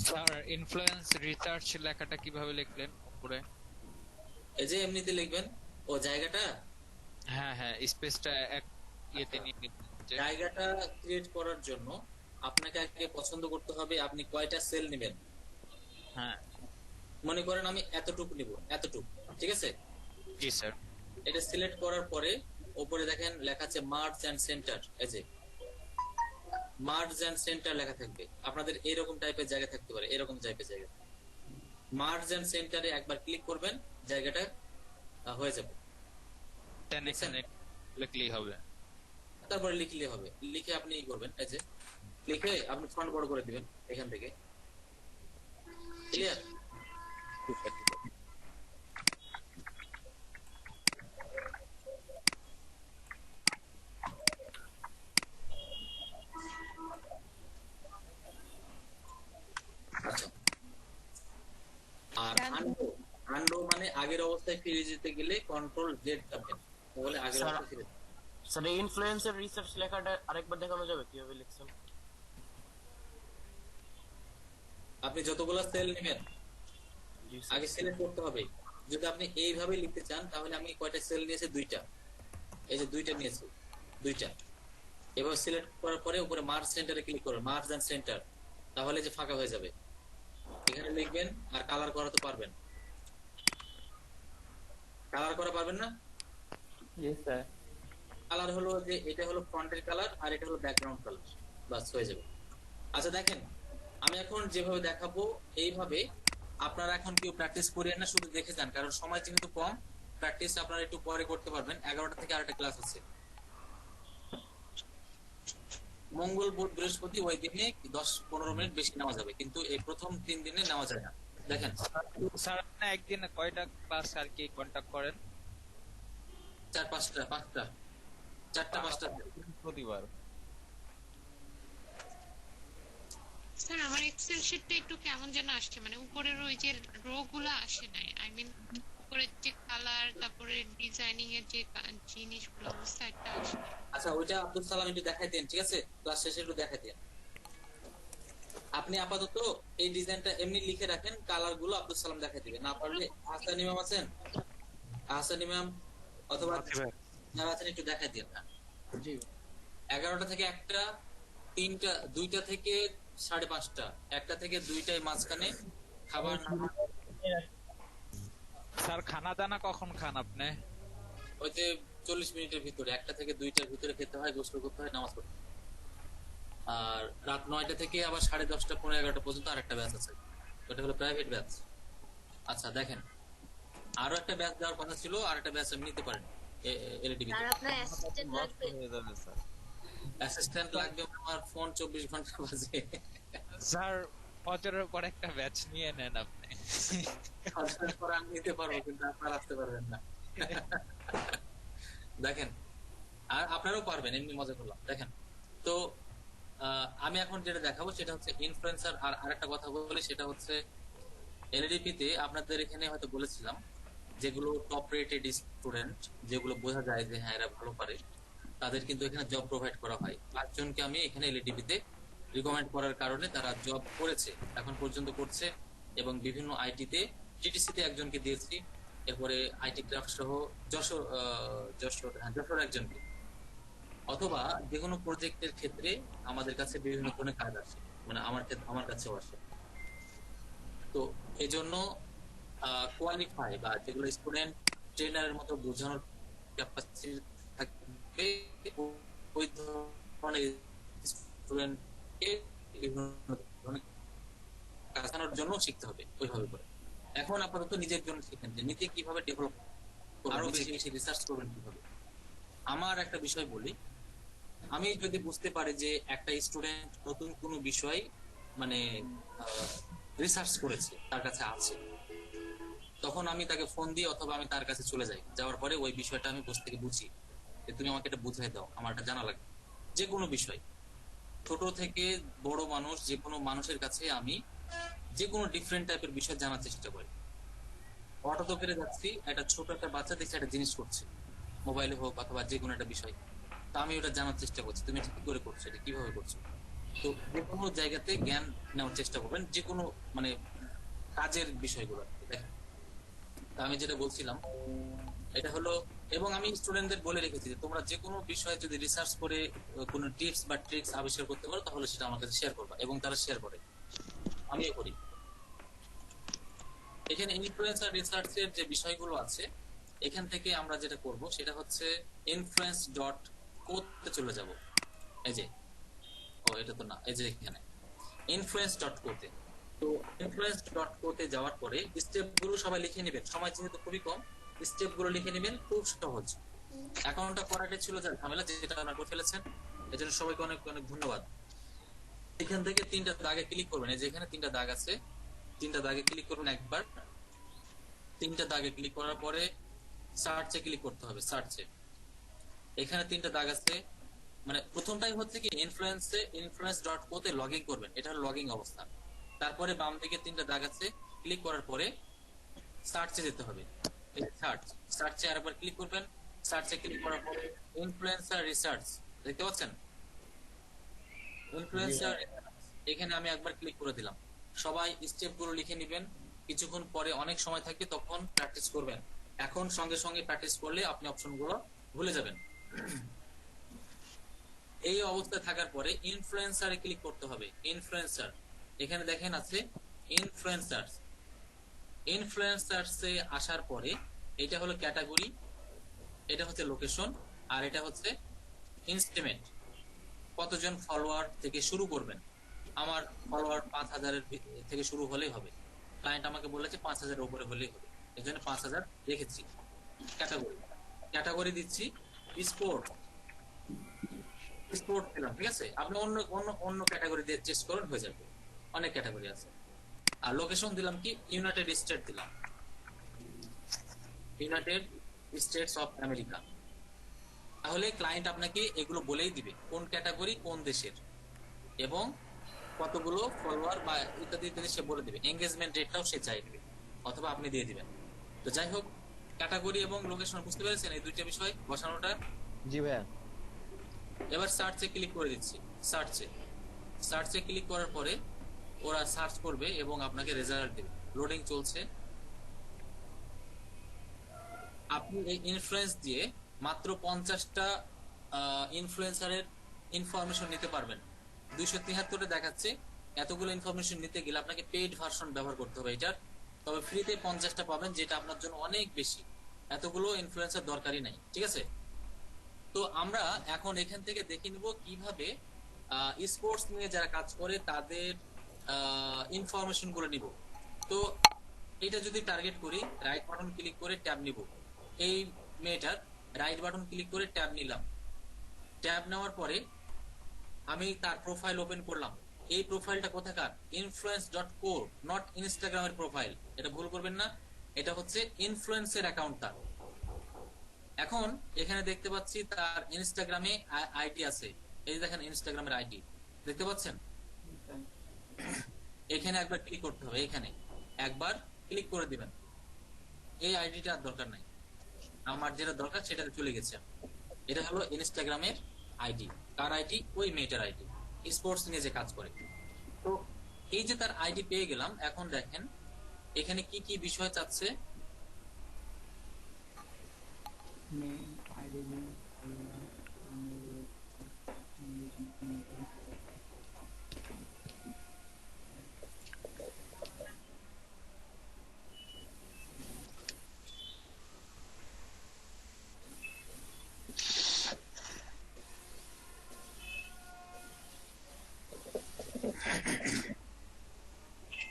স্যার ইনফ্লুয়েন্স রিসার্চ লেখাটা কিভাবে লিখলেন উপরে? এই যে এমনিতে লিখবেন ও জায়গাটা, হ্যাঁ হ্যাঁ, স্পেসটা এক ইয়েতে নিয়ে নিতে। জায়গাটা ক্রিয়েট করার জন্য আপনাকে আগে পছন্দ করতে হবে আপনি কয়টা সেল নেবেন। হ্যাঁ, মনে করেন আমি এতটুকু নিব, এতটুকু, ঠিক আছে? জি স্যার। এটা সিলেক্ট করার পরে উপরে দেখেন লেখা আছে মার্জ এন্ড সেন্টার। এই যে মার্জ এন্ড সেন্টার লেখা থাকবে। আপনাদের এরকম টাইপের জায়গা থাকতে পারে, এরকম টাইপের জায়গা। মার্জ এন্ড সেন্টারে একবার ক্লিক করবেন, জায়গাটা হয়ে যাবে। লিখলেই হবে, তারপরে লিখলে হবে, লিখে আপনি ই করবেন, এই যে লিখে আপনি ফন্ট বড় করে দিবেন এখান থেকে। ক্লিয়ার? আচ্ছা, আর আনডো মানে আগের অবস্থায় ফিরে যেতে গেলে কন্ট্রোল জেড চাপবেন, তাহলে আগের অবস্থায় ফিরে যাবে। স্যার এই ইনফ্লুয়েন্সার রিসার্চ লেখাটা আরেকবার দেখানো যাবে কিভাবে লিখছেন? আপনি যতগুলো সেল নেবেন আগে সিলেক্ট করতে হবে। যদি আপনি এইভাবে লিখতে চান তাহলে আমি কয়টা সেল নিয়েছি? 2টা। এই যে 2টা নিয়েছি, 2টা। এভাবে সিলেক্ট করার পরে উপরে মার্জ সেন্টারে ক্লিক করুন, মার্জ এন্ড সেন্টার, তাহলে যে ফাঁকা হয়ে যাবে। এখানে লিখবেন আর কালার করা তো পারবেন, কালার করা পারবেন না? Yes sir. কালার হলো যে এটা হলো ফ্রন্টের কালার আর এটা হলো ব্যাকগ্রাউন্ড কালার, বাস হয়ে যাবে। আচ্ছা দেখেন, আমি এখন যেভাবে দেখাবো এইভাবে আপনারা এখন কেউ প্র্যাকটিস করিয়েন না, শুধু দেখে যান, কারণ সময় যেহেতু কম, প্র্যাকটিস আপনারা একটু পরে করতে পারবেন। 11টা থেকে আরেকটা ক্লাস আছে, মঙ্গল বুধ বৃহস্পতি, ওই দিনে 10-15 মিনিট বেশি নেওয়া যাবে, কিন্তু এই প্রথম 3 দিনে নেওয়া যায় না। দেখেন স্যার আপনি একদিনে কয়টা ক্লাস আর কি কন্টাক্ট করেন? 4-5টা, 4টা-5টা প্রতিবার। স্যার আমার এক্সেল শিটটা একটু কেমন যেন আসছে, মানে উপরের ওই যে রো গুলা আসে নাই, আই মিন উপরের যে কালার তারপরে ডিজাইনিং এর যে জিনিসগুলো ওই সাইডটা আসে নাই। আচ্ছা ওইটা আব্দুল সালাম একটু দেখাই দেন, ঠিক আছে? ক্লাস শেষে একটু দেখাই দেন। আপনি আপাতত এই ডিজাইনটা এমনি লিখে রাখেন, কালার গুলো আব্দুল সালাম দেখাই দিবেন। না পারলে আহসান ইমাম আছেন, আহসান ইমাম অথবা যারা আছেন একটু দেখাই দেন। জি 11টা থেকে 1টা, 3টা, 2টা থেকে 5:30, 1টা থেকে 2টায় মাঝখানে খাবার। স্যার খানা দানা কখন খান আপনি? ওই যে 40 মিনিটের ভিতরে, 1টা থেকে 2টার ভিতরে খেতে হয়, গোসল করতে হয়, নামাজ পড়তে হয়। আর রাত 9টা থেকে আবার 10:30, 11টা পর্যন্ত আরেকটা ব্যাচ আছে, ওটা হলো প্রাইভেট ব্যাচ। আচ্ছা দেখেন, আরো একটা ব্যাচ দেওয়ার কথা ছিল, আর একটা ব্যাচ আমি নিতে পারেন এলটিভি। আর আপনার অ্যাসিস্ট্যান্ট লাগবে? অ্যাসিস্ট্যান্ট লাগবে, আমার ফোন 24 ঘন্টা বাজে। স্যার ফজরের পর একটা ব্যাচ নিয়ে নেন আপনি। ফজরের পর আমি নিতে পারবো, কিন্তু আপনারা আসতে পারবেন না। দেখেন, আর আপনারাও পারবেন, এমনি মজা করলাম। দেখেন তো আমি এখন যেটা দেখাবো সেটা হচ্ছে ইনফ্লুয়েন্সার। আর আরেকটা কথা বলি, সেটা হচ্ছে এলডিপি তে আপনাদের এখানে হয়তো বলেছিলাম যেগুলো টপ রেটেড স্টুডেন্ট, যেগুলো বোঝা যায় যে হ্যাঁ এরা ভালো পারে, তাদের কিন্তু এখানে জব প্রোভাইড করা হয়। 5 জনকে আমি এখানে এলডিপি তে রিকমেন্ড করার কারণে তারা জব করেছে, এখন পর্যন্ত করছে, এবং বিভিন্ন আইটি তে, টিটিসি তে একজনকে দিয়েছি, এরপরে আইটি ক্রাফট সহ যশোর একজনকে। অথবা যে কোনো প্রজেক্টের ক্ষেত্রে আমাদের কাছে বিভিন্ন ধরনের কাজ আসে, মানে আমার কাছেও আসে। তো এই জন্য কোয়ালিফাই বা যেগুলো স্টুডেন্ট ট্রেনারের মতো বোঝানোর ক্যাপাসিটি থাকবে, ওই ধরনের স্টুডেন্টকে বিভিন্ন ধরনের কাজানোর জন্য শিখতে হবে ওইভাবে করে। এখন আপাতত নিজের জন্য শিখেন যে নিজে কিভাবে ডেভেলপ করবেন, আরো বেশি বেশি রিসার্চ করবেন কিভাবে। আমার একটা বিষয় বলি, আমি যদি বুঝতে পারি যে একটা স্টুডেন্ট নতুন কোনো বিষয় মানে রিসার্চ করেছে, তার কাছে আছে, তখন আমি তাকে ফোন দিই অথবা আমি তার কাছে চলে যাই। যাওয়ার পরে ওই বিষয়টা আমি বসে থেকে বুঝি যে তুমি আমাকে এটা বুঝাই দাও, আমার এটা জানা লাগবে। যে কোনো বিষয়, ছোট থেকে বড় মানুষ, যে কোনো মানুষের কাছে আমি যে কোনো ডিফারেন্ট টাইপের বিষয় জানার চেষ্টা করি। হঠাৎ করে যাচ্ছি, একটা ছোট একটা বাচ্চা দেখছে একটা জিনিস করছে, মোবাইলে হোক অথবা যে কোনো একটা বিষয়, তা আমি ওটা জানার চেষ্টা করছি, তুমি এটা কি করে করছো, এটা কিভাবে করছো। তো যে কোনো জায়গাতে জ্ঞান নেওয়ার চেষ্টা করবেন, যে কোনো মানে কাজের বিষয়গুলো। দেখেন আমি যেটা বলছিলাম এটা হলো, এবং আমি স্টুডেন্টদের বলে রেখেছি যে তোমরা যে কোনো বিষয়ে যদি রিসার্চ করে কোনো টিপস বা ট্রিক্স আবিষ্কার করতে পারো তাহলে সেটা আমার কাছে শেয়ার করবা, এবং তারা শেয়ার করে, আমিও করি। এখানে ইনফ্লুয়েন্সার রিসার্চের যে বিষয়গুলো আছে, এখান থেকে আমরা যেটা করব সেটা হচ্ছে influence.co তে চলে যাব। এই যে এটা তো না, এই যে এখানে influence.co তে তো influence.co তে যাওয়ার পরে স্টেপগুলো সবাই লিখে নেবেন, সময় যেহেতু খুবই কম, স্টেপগুলো লিখে নেবেন, খুব সহজ। অ্যাকাউন্টটা করাটা ছিল যা ঝামেলা, যেটা আপনারা করে ফেলেছেন, এজন্য সবাইকে অনেক অনেক ধন্যবাদ। এখান থেকে 3টা দাগে ক্লিক করবেন, এই যে এখানে 3টা দাগ আছে, 3টা দাগে ক্লিক করবেন একবার। 3টা দাগে ক্লিক করার পরে সার্চে ক্লিক করতে হবে, সার্চে এখানে 3টা দাগ আছে। মানে প্রথমটাই হচ্ছে কি influence.co তে লগইন করবেন, এটা হলো লগইন অবস্থা। তারপরে বাম দিকে 3টা দাগ আছে, ক্লিক করার পরে সার্চে যেতে হবে, এই সার্চে আরেকবার ক্লিক করবেন। সার্চে ক্লিক করার পরে ইনফ্লুয়েন্সার রিসার্চ দেখতে পাচ্ছেন, ইনফ্লুয়েন্সার এখানে আমি একবার ক্লিক করে দিলাম। সবাই স্টেপগুলো লিখে নেবেন, কিছুক্ষণ পরে অনেক সময় থাকবে তখন প্র্যাকটিস করবেন। এখন সঙ্গে সঙ্গে প্র্যাকটিস করলে আপনি অপশনগুলো ভুলে যাবেন। এই অবস্থায় থাকার পরে ইনফ্লুয়েন্সারে ক্লিক করতে হবে। ইনফ্লুয়েন্সার এখানে দেখেন আছে ইনফ্লুয়েন্সার্স। ইনফ্লুয়েন্সার্সে আসার পরে এটা হলো ক্যাটাগরি, এটা হচ্ছে লোকেশন, আর এটা হচ্ছে ইনস্টিমেট। কতজন ফলোয়ার থেকে শুরু করবেন? আমার ফলোয়ার 5000 থেকে শুরু হলেই হবে। ক্লায়েন্ট আমাকে বলেছে 5000 এর উপরে হলেই হবে, এজন্য 5000 রেখেছি। ক্যাটাগরি দিচ্ছি স্পোর্ট, স্পোর্ট দিলাম, ঠিক আছে। আপনি অন্য অন্য অন্য ক্যাটাগরি দিয়ে চেক করুন, হয়ে যাবে, অনেক ক্যাটাগরি আছে। আর লোকেশন দিলাম কি ইউনাইটেড স্টেট দিলাম, ইউনাইটেড স্টেটস অফ আমেরিকা। তাহলে ক্লায়েন্ট আপনাকে এগুলো বলেই দিবে কোন ক্যাটাগরি কোন দেশের এবং কতগুলো ফলোয়ার বা ইত্যাদি ইত্যাদি সে বলে দিবে। এঙ্গেজমেন্ট রেটটাও সে চাইবে অথবা আপনি দিয়ে দিবেন। তো যাই হোক, ক্যাটাগরি এবং লোকেশন বুঝতে পেরেছেন এই দুইটা বিষয় বসানোটা? জি ভাইয়া। এবার সার্চে ক্লিক করে দিচ্ছি। সার্চে ক্লিক করার পরে ওরা সার্চ করবে এবং আপনাকে রেজাল্ট দেবে। লোডিং চলছে। আপনি এই ইনফ্লুয়েন্স দিয়ে মাত্র 50টা ইনফ্লুয়েন্সারের ইনফরমেশন নিতে পারবেন। 273 দেখাচ্ছে। এতগুলো ইনফরমেশন নিতে গেলে আপনাকে পেইড ভার্সন ব্যবহার করতে হবে এটার, তবে ফ্রিতে 50টা পাবেন, যেটা আপনার জন্য অনেক বেশি। এতগুলো ইনফ্লুয়েন্সার দরকারই নাই, ঠিক আছে। তো আমরা এখন এখান থেকে দেখে নিব কিভাবে স্পোর্টস নিয়ে যারা কাজ করে তাদের ইনফরমেশন গুলো নিব। তো এটা যদি টার্গেট করি, রাইট বাটন ক্লিক করে ট্যাব নিব। এই মেয়েটার রাইট বাটন ক্লিক করে ট্যাব নিলাম। ট্যাব নেওয়ার পরে আমি তার প্রোফাইল ওপেন করলাম। এই প্রোফাইলটা কোথাকার? influence.co, নট ইনস্টাগ্রামের প্রোফাইল, এটা ভুল করবেন না। এটা হচ্ছে ইনফ্লুয়েন্সের অ্যাকাউন্ট তার। এখন এখানে দেখতে পাচ্ছি তার ইনস্টাগ্রামে আইডি আছে, এই যে দেখেন ইনস্টাগ্রামের আইডি দেখতে পাচ্ছেন। এখানে একবার ক্লিক করতে হবে, এখানে একবার ক্লিক করে দিবেন। এই আইডিটা আর দরকার নাই, আমার যেটা দরকার সেটাতে চলে গেছে। এটা হলো ইনস্টাগ্রামের আইডি। কার আইডি? ওই মেয়েটার আইডি, স্পোর্টস নিয়ে যে কাজ করে। তো এই যে তার আইডি পেয়ে গেলাম। এখন দেখেন এখানে কি কি বিষয় চাচ্ছে।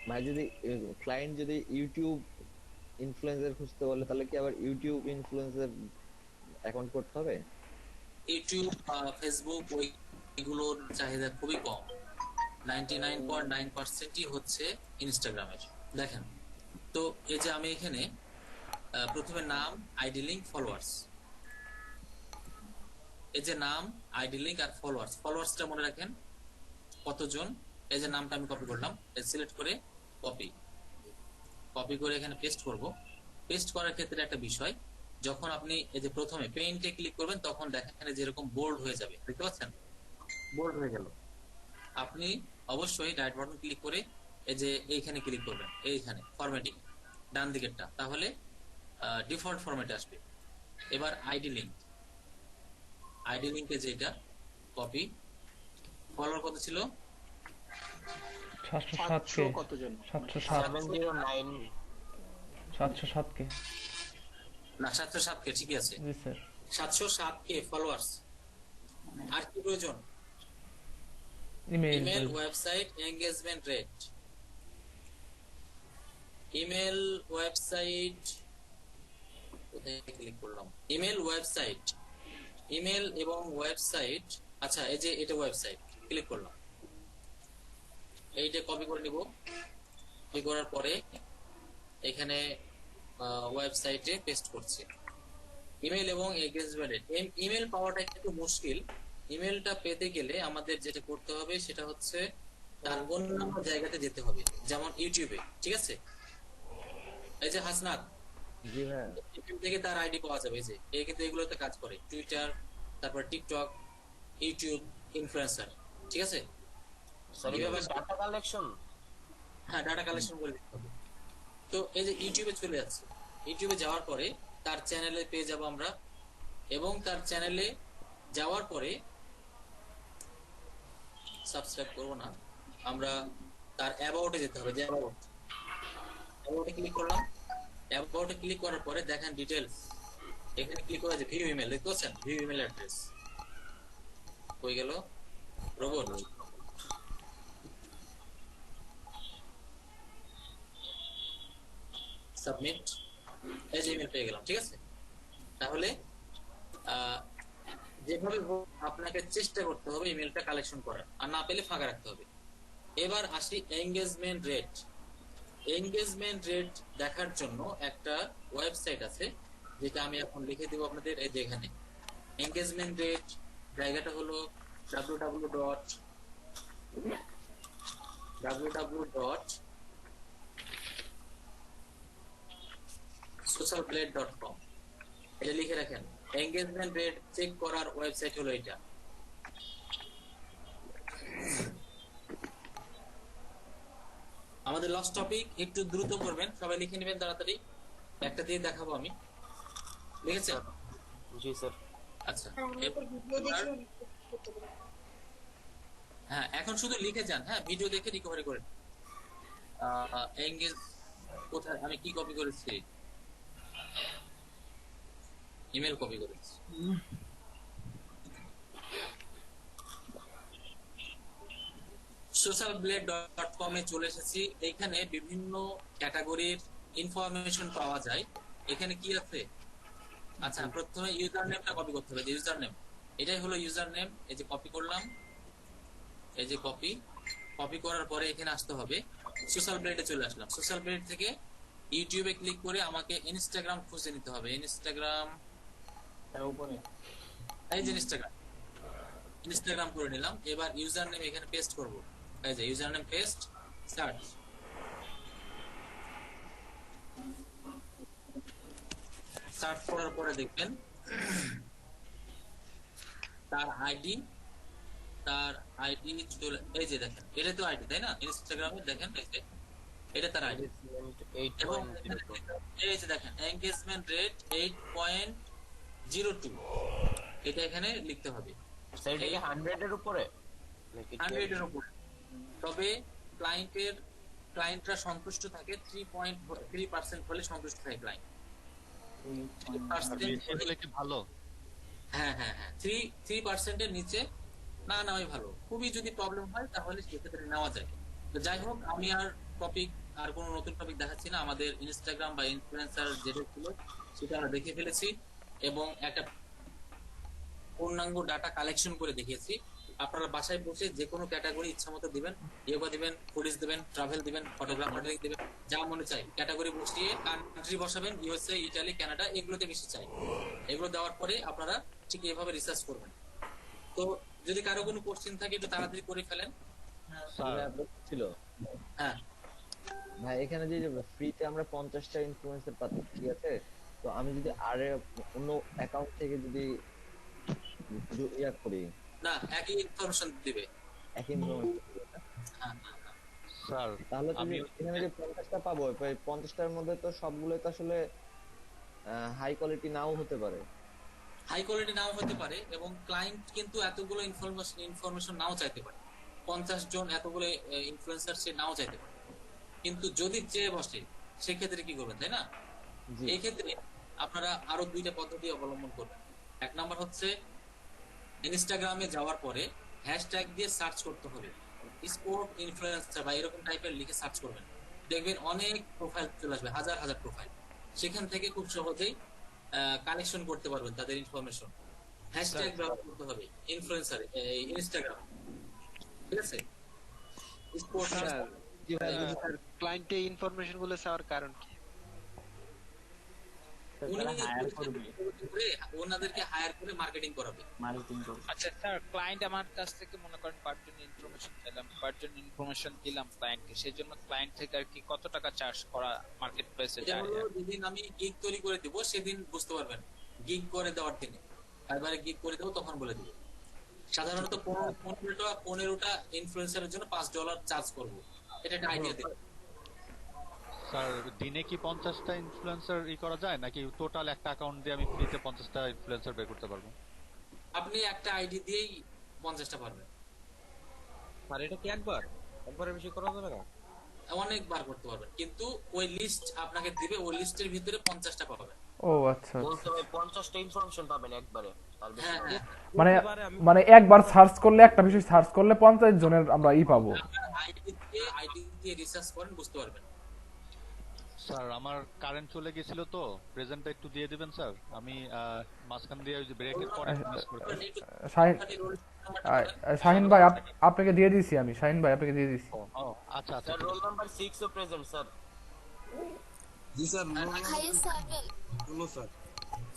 ভাই যদি ক্লায়েন্ট যদি ইউটিউব ইনফ্লুয়েন্সার খুঁজতে বলে তাহলে কি আবার ইউটিউব ইনফ্লুয়েন্সার অ্যাকাউন্ট করতে হবে? ইউটিউব, ফেসবুক ওইগুলোর চাহিদা খুবই কম। 99.9%ই হচ্ছে ইনস্টাগ্রামের। দেখেন তো এই যে আমি এখানে প্রথমে নাম, আইডি লিঙ্ক, ফলোয়ার্স, এই যে নাম, আইডি লিঙ্ক আর ফলোয়ার্স। ফলোয়ার্সটা মনে রাখেন কতজন। এই যে নামটা আমি কপি করলাম, সিলেক্ট করে কপি করে এখানে পেস্ট করব। পেস্ট করার ক্ষেত্রে একটা বিষয়, যখন আপনি এই যে প্রথমে পেইন্টে ক্লিক করবেন তখন দেখেন যেরকম বোল্ড হয়ে যাবে, দেখতে পাচ্ছেন বোল্ড হয়ে গেল। আপনি অবশ্যই রাইট বাটন ক্লিক করে এই যে এইখানে ক্লিক করবেন, এইখানে ফরম্যাটিং ডান দিকেরটা, তাহলে ডিফল্ট ফরম্যাটে আসবে। এবার আইডি লিঙ্কে যেটা কপি, ফলোয়ার কত ছিল? 707 কতজন? 707 কে না, 707 কে ঠিকই আছে। জি স্যার, 707 কে ফলোয়ার্স। আর কি প্রয়োজন? Email, website, engagement rate. Email website, কোথায় ক্লিক করলাম, ইমেল ওয়েবসাইট, ইমেল এবং ওয়েবসাইট। আচ্ছা এই যে এটা ওয়েবসাইট, ক্লিক করলাম, এইটা কপি করে নিব। কপি করার পরে এখানে ওয়েবসাইটে পেস্ট করছি। ইমেল এবং এঙ্গেজমেন্ট, ইমেল পাওয়াটা একটু মুশকিল। ইমেলটা পেতে গেলে আমাদের যেটা করতে হবে সেটা হচ্ছে তার অন্যান্য জায়গাতে যেতে হবে, যেমন ইউটিউবে, ঠিক আছে? এই যে হাসনাত, জি ভাই, ইউটিউব থেকে তার আইডি পাওয়া যাবে। এই যে এই কিন্তু এগুলোতে কাজ করে, টুইটার, তারপর টিকটক, ইউটিউব ইনফ্লুয়েন্সার, ঠিক আছে? ডাটা কালেকশন, হ্যাঁ ডাটা কালেকশন করে দিতে হবে। তো এই যে ইউটিউবে চলে যাচ্ছে, ইউটিউবে যাওয়ার পরে তার চ্যানেলে পেয়ে যাব আমরা, এবং তার চ্যানেলে যাওয়ার পরে সাবস্ক্রাইব করব না, আমরা তার অ্যাবাউটে যেতে হবে। যে অ্যাবাউটে ক্লিক করলাম, অ্যাবাউটে ক্লিক করার পরে দেখেন ডিটেইলস, এখানে ক্লিক করে যে ভিউ ইমেল, দেখতে পাচ্ছেন ভিউ ইমেল অ্যাড্রেস হয়ে গেল রোবট। সাবমিট, এই যে ইমেল পেয়ে গেলাম, ঠিক আছে? তাহলে যেভাবে হোক আপনাকে চেষ্টা করতে হবে ইমেলটা কালেকশন করার, আর না পেলে ফাঁকা রাখতে হবে। এবার আসি এঙ্গেজমেন্ট রেট। এঙ্গেজমেন্ট রেট দেখার জন্য একটা ওয়েবসাইট আছে, যেটা আমি এখন লিখে দেবো আপনাদের। এই যে এখানে এঙ্গেজমেন্ট রেট, জায়গাটা হলো www.socialblade.com, এটা লিখে রাখেন। এঙ্গেজমেন্ট রেট চেক করার ওয়েবসাইট হলো এটা। আমাদের লাস্ট টপিক, একটু দ্রুত করবেন, সবাই লিখে নেবেন তাড়াতাড়ি, একটা দিয়ে দেখাবো আমি। লিখেছেন? জি স্যার। আচ্ছা, হ্যাঁ এখন শুধু লিখে যান, হ্যাঁ ভিডিও দেখে রিকভারি করেন। এঙ্গেজ কোথায়, আমি কি কপি করেছি, ইমেল কপি করেছি। socialblade.com এ চলে এসেছি। এখানে বিভিন্ন ক্যাটাগরির ইনফরমেশন পাওয়া যায়। এখানে কি আছে, আচ্ছা প্রথমে ইউজার নেমটা কপি করতে হবে। ইউজার নেম, এটাই হলো ইউজার নেম। এই যে কপি করলাম, এই যে কপি করার পরে এখানে আসতে হবে, সোশ্যাল ব্লেডে চলে আসলাম। সোশ্যাল ব্লেড থেকে ইউটিউবে ক্লিক করে আমাকে ইনস্টাগ্রাম খুঁজে নিতে হবে। ইনস্টাগ্রাম, এই যে ইনস্টাগ্রাম করে নিলাম। এবার ইউজার নেম এখানে পেস্ট করব। এই যে user name paste, search. Search করার পরে দেখবেন তার আইডি চলে, এই যে দেখেন এটা তো আইডি, তাই না? ইনস্টাগ্রামে দেখেন এই যে এটা তার আইডি, এবং এই যে দেখেন এনগেজমেন্ট রেট 8.02, এটা এখানে লিখতে হবে। এটা কি 100 এর উপরে? 100 এর উপরে। তবে ক্লায়েন্টরা সন্তুষ্ট থাকে 3.3% হলে সন্তুষ্ট থাকে ক্লায়েন্ট। ভালো, হ্যাঁ হ্যাঁ হ্যাঁ, 3% এর নিচে না নেওয়াই ভালো। খুবই যদি প্রবলেম হয় তাহলে সেক্ষেত্রে নেওয়া যায়। তো যাই হোক, আমি আর কোনো নতুন টপিক দেখাচ্ছি না। আমাদের ইনস্টাগ্রাম বা ইনফ্লুয়েন্সার যেটা ছিল সেটা আমরা দেখে ফেলেছি, এবং একটা পূর্ণাঙ্গ ডাটা কালেকশন করে দেখিয়েছি। আপনারা বাসায় বসে যে কোনো ক্যাটাগরি ইচ্ছা মতো দিবেন, ইয়োগা দিবেন, ফুডিজ দিবেন, ট্রাভেল দিবেন, ফটোগ্রাফার দিবেন, যা মনে চাই ক্যাটাগরি বসিয়ে কান্ট্রি বসাবেন, ইউএসএ, ইটালি, কানাডা, এগুলোতে বেশি চাই। এগুলো দেওয়ার পরে আপনারা ঠিক এভাবে রিসার্চ করবেন। তো যদি কারো কোনো কোশ্চেন থাকে একটু তাড়াতাড়ি করে ফেলেন। ছিল হ্যাঁ ভাই, এখানে যে ফ্রিতে আমরা 50টা ইনফ্লুয়েন্সার পাচ্ছি, ঠিক আছে? তো আমি যদি আরে অন্য অ্যাকাউন্ট থেকে যদি ইয়া করি, না একই ইনফরমেশন দিবে, একই ইনফরমেশন, স্যার তাহলে তুমি এখানে যে 50টা পাবো, 50টার মধ্যে তো সবগুলো তো আসলে হাই কোয়ালিটি নাও হতে পারে। হাই কোয়ালিটি নাও হতে পারে, এবং ক্লায়েন্ট কিন্তু এতগুলো ইনফরমেশন নাও চাইতে পারে। 50 জন এতগুলো ইনফ্লুয়েন্সার সে নাও চাইতে পারে। কিন্তু যদি চেয়ে বসে সেক্ষেত্রে কি করবেন, তাই না? এই ক্ষেত্রে আপনারা আরো দুইটা পদ্ধতি অবলম্বন করবেন। এক নাম্বার হচ্ছে ইনস্টাগ্রামে যাওয়ার পরে হ্যাশট্যাগ দিয়ে সার্চ করতে হবে, স্পোর্ট ইনফ্লুয়েন্সার বা এরকম টাইপের লিখে সার্চ করবেন। দেখবেন অনেক প্রোফাইল চলে আসবে, হাজার হাজার প্রোফাইল। সেখান থেকে খুব সহজেই কানেকশন করতে পারবেন তাদের ইনফরমেশন। হ্যাশট্যাগ ব্যবহার করতে হবে ইনফ্লুয়েন্সার, ইনস্টাগ্রাম, ঠিক আছে? ক্লায়েন্টে ইনফরমেশন গুলো চাওয়ার কারণ কি? ওনাদেরকে হায়ার করে মার্কেটিং করাবে। আচ্ছা স্যার, ক্লায়েন্ট আমার কাছ থেকে মনে করেন পার্সোনাল ইনফরমেশন চাইলাম, পার্সোনাল ইনফরমেশন দিলাম ক্লায়েন্টকে, সেজন্য ক্লায়েন্ট থেকে আর কি কত টাকা চার্জ করা মার্কেট প্লেসে যায়? যেদিন আমি গিগ তৈরি করে দেব সেদিন বুঝতে পারবেন, গিগ করে দেওয়ার দিনে একবারে গিগ করে দেবো তখন বলে দেব। সাধারণত 15টা ইনফ্লুয়েন্সারের জন্য $5 চার্জ করব, এটা একটা আইডিয়া দেব। স্যার দিনে কি 50টা ইনফ্লুয়েন্সার করা যায়, নাকি টোটাল একটা অ্যাকাউন্ট দিয়ে আমি ফ্রিতে 50টা ইনফ্লুয়েন্সার বের করতে পারবো? আপনি একটা আইডি দিয়েই 50টা পারবেন। আর এটা কি একবারে বেশি করা যাবে না? অনেকবার করতে পারবেন, কিন্তু ওই লিস্ট আপনাকে দিবে, ওই লিস্টের ভিতরে 50টা পাবেন। ও আচ্ছা বলতে হবে 50টা ইনফরমেশন পাবেন একবারে, তার বেশি না। মানে মানে একবার সার্চ করলে, একটা বিষয় সার্চ করলে 50 জনের আমরা পাবো। আইডি দিয়ে রিসার্চ করেন, বুঝতে পারবেন। স্যার আমার কারেন্ট চলে গেছিল তো, প্রেজেন্টটা একটু দিয়ে দিবেন স্যার। আমি মাঝখান দিয়ে ওই যে ব্রেকের পরে মিস করে শাহিন ভাই আপনাকে দিয়ে দিয়েছি আমি, শাহিন ভাই আপনাকে দিয়ে দিয়েছি। ও আচ্ছা আচ্ছা, রোল নাম্বার 6 ও প্রেজেন্ট স্যার। জি স্যার। হাই 7 বলো স্যার।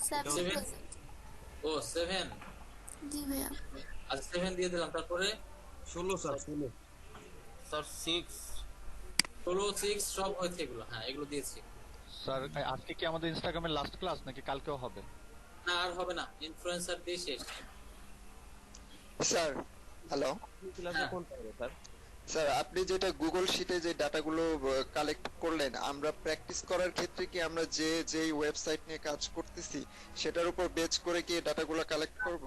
7 ও 7 জি ভাইয়া। আচ্ছা 7 দিয়ে দিলাম, তারপরে 16 স্যার। 16 স্যার 6 সব হয়েছে এগুলো। হ্যাঁ এগুলো দিয়েছি স্যার। আজকে কি আমাদের ইনস্টাগ্রামের লাস্ট ক্লাস নাকি কালকেও হবে? না আর হবে না, ইনফ্লুয়েন্সার দিয়ে শেষ। স্যার হ্যালো স্যার, আপনি যেটা গুগল শিটে যে ডাটাগুলো কালেক্ট করলেন, আমরা প্র্যাকটিস করার ক্ষেত্রে কি আমরা যে ওয়েবসাইট নিয়ে কাজ করতেছি সেটার উপর বেচ করে কি ডাটাগুলো কালেক্ট করব?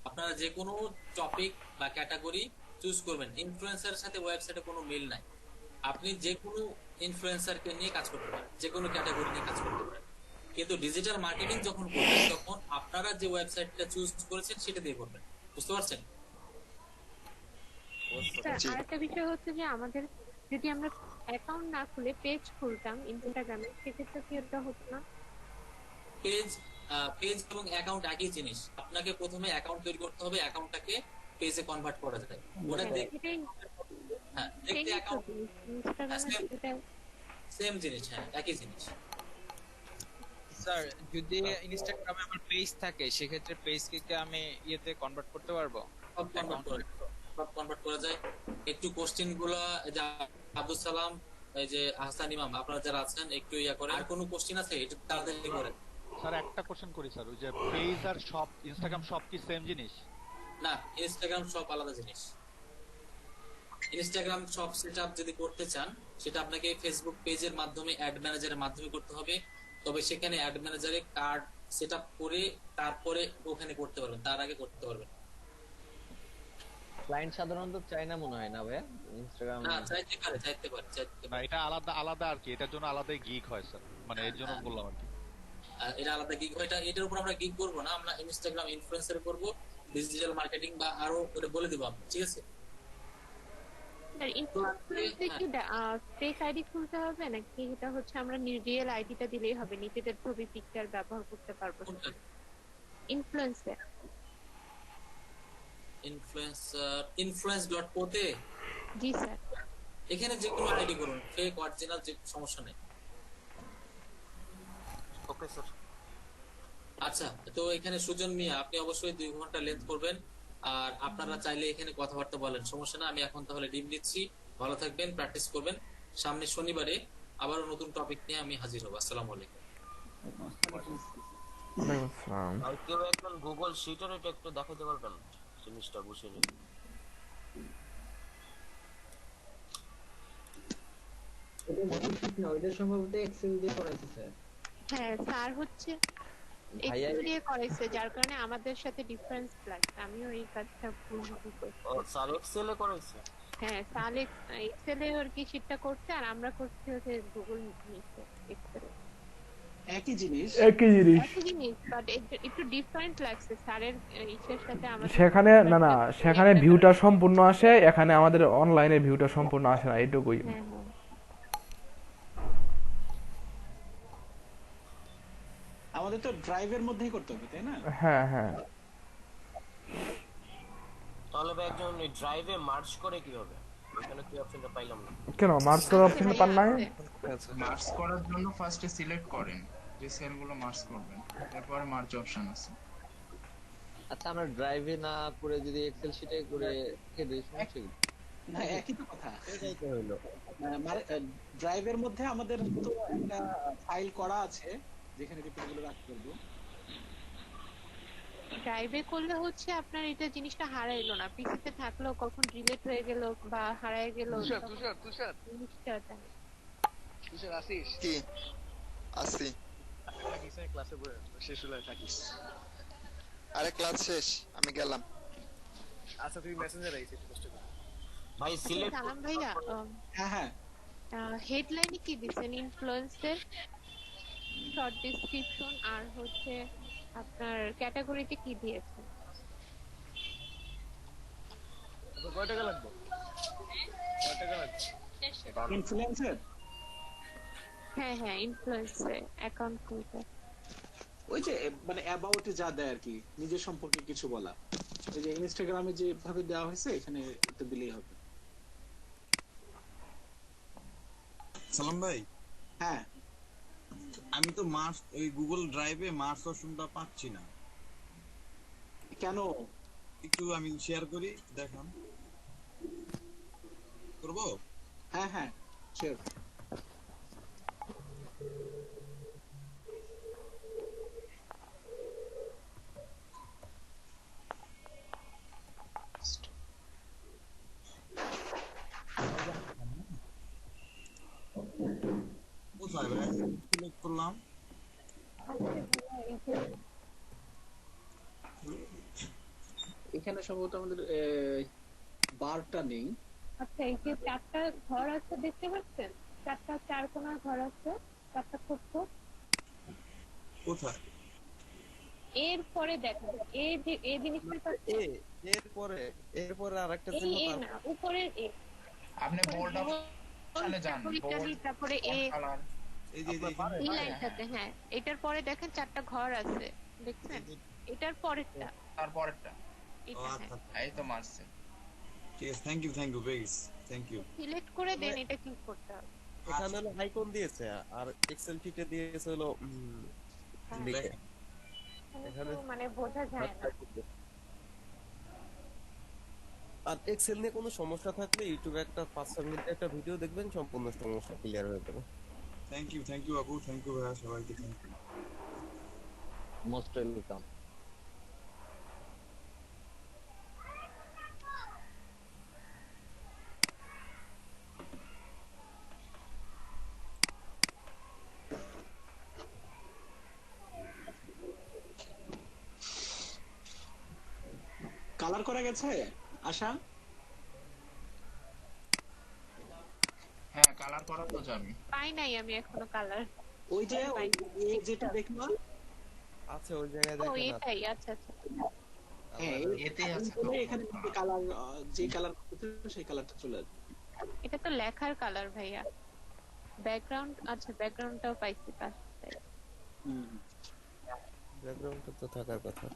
আপনারা যে কোনো টপিক বা ক্যাটাগরি চুজ করবেন। ইনফ্লুয়েন্সারের সাথে ওয়েবসাইটে কোনো মিল নাই। আপনি যে কোনো ইনফ্লুয়েন্সারকে নিয়ে কাজ করতে পারেন, যে কোনো ক্যাটাগরি নিয়ে কাজ করতে পারেন, কিন্তু ডিজিটাল মার্কেটিং যখন করবেন তখন আপনারা যে ওয়েবসাইটটা চুজ করেছেন সেটা দিয়ে করবেন। বুঝতে পারছেন? আরেকটা বিষয় হচ্ছে যে আমাদের যদি আমরা অ্যাকাউন্ট না খুলে পেজ খুলতাম ইনস্টাগ্রামে, সেক্ষেত্রে কি এটা হতো না? পেজ এবং অ্যাকাউন্ট একই জিনিস। আপনাকে প্রথমে অ্যাকাউন্ট তৈরি করতে হবে, অ্যাকাউন্টটাকে পেজে কনভার্ট করা যায়। ওটা দেখতে অ্যাকাউন্ট সেম জিনিস, হ্যাঁ একই জিনিস। স্যার যদি ইনস্টাগ্রামে আমার পেজ থাকে, সেক্ষেত্রে পেজকে কি আমি ইয়েতে কনভার্ট করতে পারবো? সব কনভার্ট করা যায়। একটু কোশ্চেন গুলো আব্দুল সালাম, এই যে আহসান ইমাম, আপনারা যারা আছেন একটু ইয়া করেন। আর কোনো কোশ্চেন আছে একটু তাড়াতাড়ি করেন। স্যার একটা কোশ্চেন করি স্যার, ওই যে পেজ আর শপ, ইনস্টাগ্রাম শপ কি সেম জিনিস? না, ইনস্টাগ্রাম শপ আলাদা জিনিস। ইনস্টাগ্রাম শপ সেটআপ যদি করতে চান, সেটা আপনাকে ফেসবুক পেজের মাধ্যমে অ্যাড ম্যানেজারের মাধ্যমে করতে হবে। তবে সেখানে অ্যাড ম্যানেজারে কার্ড সেটআপ করে তারপরে ওখানে করতে পারবেন, তার আগে করতে পারবেন। ক্লায়েন্ট সাধারণত চায় না মনে হয় না ভাই ইনস্টাগ্রাম? না, চাইতে পারে। না, এটা আলাদা আর কি, এটার জন্য আলাদা গিগ হয় স্যার, মানে এর জন্য বললাম আর কি। এটা আলাদা গিগ হয়। এটার উপর আমরা গিগ করব না, আমরা ইনস্টাগ্রাম ইনফ্লুয়েন্সার করব, ডিজিটাল মার্কেটিং বা আরো ওটা বলে দেব আমি, ঠিক আছে? ফেক আইডি খুলতে হবে নাকি এটা হচ্ছে আমরা রিয়েল আইডিটা দিলেই হবে, নিজেদের ছবি পিকচার ব্যবহার করতে পারবো? influence.co তে? জি স্যার। এখানে যে কোনো আইডি করুন, ফেক অরিজিনাল যে সমস্যা নেই। Okay sir. আচ্ছা, তো এখানে সুজন মিয়া, আপনি অবশ্যই 2 ঘন্টা লেন্থ করবেন। আর আপনারা চাইলে এখানে কথাবার্তা বলেন, সমস্যা না। আমি এখন তাহলে ডিম দিচ্ছি, ভালো থাকবেন, প্র্যাকটিস করবেন। সামনে শনিবারে আবারও নতুন টপিক নিয়ে আমি হাজির হব। আসসালামু আলাইকুম। আর কেউ একজন গুগল শিটের এটা একটু দেখাতে পারবেন জিনিসটা বুঝে নিন। ওইটা সম্ভবত এক্সেল দিয়ে করাইছে স্যার। হ্যাঁ স্যার, হচ্ছে এক্সেল দিয়ে করাইছে, যার কারণে আমাদের সাথে ডিফারেন্স লাগছে। আমিও এই কাজটা ভুল করছি। ও স্যার এক্সেলে করাইছে? হ্যাঁ স্যার এক্সেলে আর কি শিটটা করতে, আর আমরা করছি হচ্ছে গুগল মিটে এক্সেলে। একই জিনিস বাট একটু ডিফারেন্ট লাগছে স্যারের ইচ্ছার সাথে আমাদের। সেখানে না সেখানে ভিউটা সম্পূর্ণ আসে, এখানে আমাদের অনলাইনে ভিউটা সম্পূর্ণ আসে না, এইটুকুই। আমাদের তো ড্রাইভের মধ্যেই করতে হবে তাই না? হ্যাঁ হ্যাঁ। তাহলে ভাই একজন ড্রাইভে মার্চ করে কিভাবে? এখানে কি অপশনটা পাইলাম না। কেন মার্চ করার অপশন পান নাই? মার্চ করার জন্য ফার্স্টে সিলেক্ট করেন যে সেলগুলো মার্চ করবেন, তারপরে মার্চ অপশন আছে। আচ্ছা আমরা ড্রাইভে না করে যদি এক্সেল শিটে করে রেখে দিই সমস্যা কি? না একই তো কথা। এটাই তো হলো। মানে ড্রাইভের মধ্যে আমাদের তো একটা ফাইল করা আছে যেখানে রিপোর্টগুলো রাখতে পারবো। ড্রাইভে করলে হচ্ছে আপনার এটা জিনিসটা হারাইলো না, পিসিতে থাকলেও কখন ডিলিট হয়ে গেল বা হারায় গেল তুষার আসিস কি আসি ক্লাসে শেষ হলে থাকিস। আরে ক্লাস শেষ, আমি গেলাম। আচ্ছা তুমি মেসেঞ্জার আইছিস পোস্ট কর ভাই সিলেক্ট সালাম ভাইয়া। হ্যাঁ হ্যাঁ হেডলাইনে কি দিবেন? ইনফ্লুয়েন্সের শর্ট ডেসক্রিপশন আর হচ্ছে আপনার ক্যাটাগরিতে কি দিয়েছেন? কয় টাকা লাগবে? ইনফ্লুয়েন্সার। হ্যাঁ হ্যাঁ ইনফ্লুয়েন্সে অ্যাকাউন্ট খুলতে। ওই যে মানে অ্যাবাউটে যা দেয় আর কি, নিজের সম্পর্কে কিছু বলা। ওই যে ইনস্টাগ্রামে যেভাবে দেওয়া হয়েছে এখানে এটা দিলেই হবে। সালাম ভাই। হ্যাঁ আমি তো মার্চ ওই গুগল ড্রাইভে মার্চ অপশনটা পাচ্ছি না। কেন? একটু আমি শেয়ার করি, দেখান। করব? হ্যাঁ হ্যাঁ শেয়ার। কোথায় ভাই সিলেক্ট করলাম? এখানে সম্ভবত আমাদের বারটা নেই। আচ্ছা এই যে চারটা ঘর আছে দেখতে পাচ্ছেন, চারটা চারকোনা ঘর আছে, চারটা ছোট্ট। কোথায়? এরপরে দেখেন এই যে এই জিনিসটার পাশে এরপরে আরেকটা এই এ না উপরের এ আপনি বোল্ড অপশনে যান, বোল্ড তারপরে এ এই যে এই লাইনটাতে। হ্যাঁ এটার পরে দেখেন চারটা ঘর আছে দেখছেন, এটার পরেরটা তারপরেরটা। এটা এই তো মারছে। ঠিক আছে, থ্যাংক ইউ বেগস, থ্যাংক ইউ। সিলেক্ট করে দেন, এটা ক্লিক করতে হবে। এখানে হলো আইকন দিয়েছে আর এক্সেল শিটে দিয়েছে হলো লিখে। এখানে মানে বোঝা যায় না। আর এক্সেল নিয়ে কোনো সমস্যা থাকলে ইউটিউবে একটা 5-6 মিনিটের একটা ভিডিও দেখবেন, সম্পূর্ণ সমস্যা ক্লিয়ার হয়ে যাবে। থ্যাংক ইউ আপু, থ্যাংক ইউ ভাইয়া, সবাইকে thank you. Most welcome. Colour করা গেছে আশা? হ্যাঁ কালার করা তো যাবে। পাই নাই আমি এখনো কালার। ওই যে যেটা দেখলাম আচ্ছা ওই জায়গায় ও দেখেন। এটাই। আচ্ছা আচ্ছা হ্যাঁ এতেই আছে তো। এখানে কালার যে কালার করতে সেই কালারটা চলে আসবে। এটা তো লেখার কালার ভাইয়া। ব্যাকগ্রাউন্ড আচ্ছা ব্যাকগ্রাউন্ডটাও পাইছি পাশে। ব্যাকগ্রাউন্ডটা তো থাকার কথা।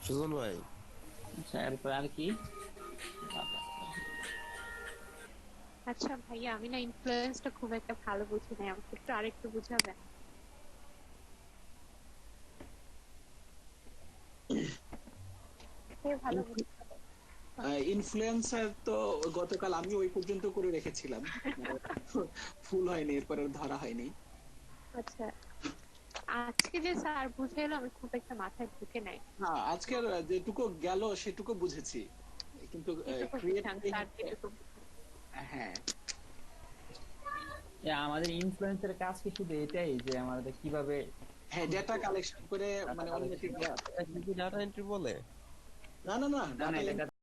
সুজন ভাই এরপর আর কি? আচ্ছা ভাইয়া আমি না ইনফ্লুয়েন্সটা খুব একটা ভালো বুঝি না, আমাকে একটু আরেকটু বুঝাবেন? ভালো ইনফ্লুয়েন্সার তো গতকাল আমি ওই পর্যন্ত করে রেখেছিলাম, ফুল হয়নি, এরপর আর ধরা হয়নি। আচ্ছা আজকে যে স্যার বুঝাইলো আমি খুব একটা মাথায় ঢুকে নাই। হ্যাঁ আজকের যেটুকু গেল সেটুকু বুঝেছি, কিন্তু হ্যাঁ আমাদের ইনফ্লুয়েন্সের কাজ কি শুধু এটাই যে আমাদের কিভাবে হ্যাঁ ডেটা কালেকশন করে মানে অন্য collection ডাটা এন্ট্রি বলে না না, না, এটা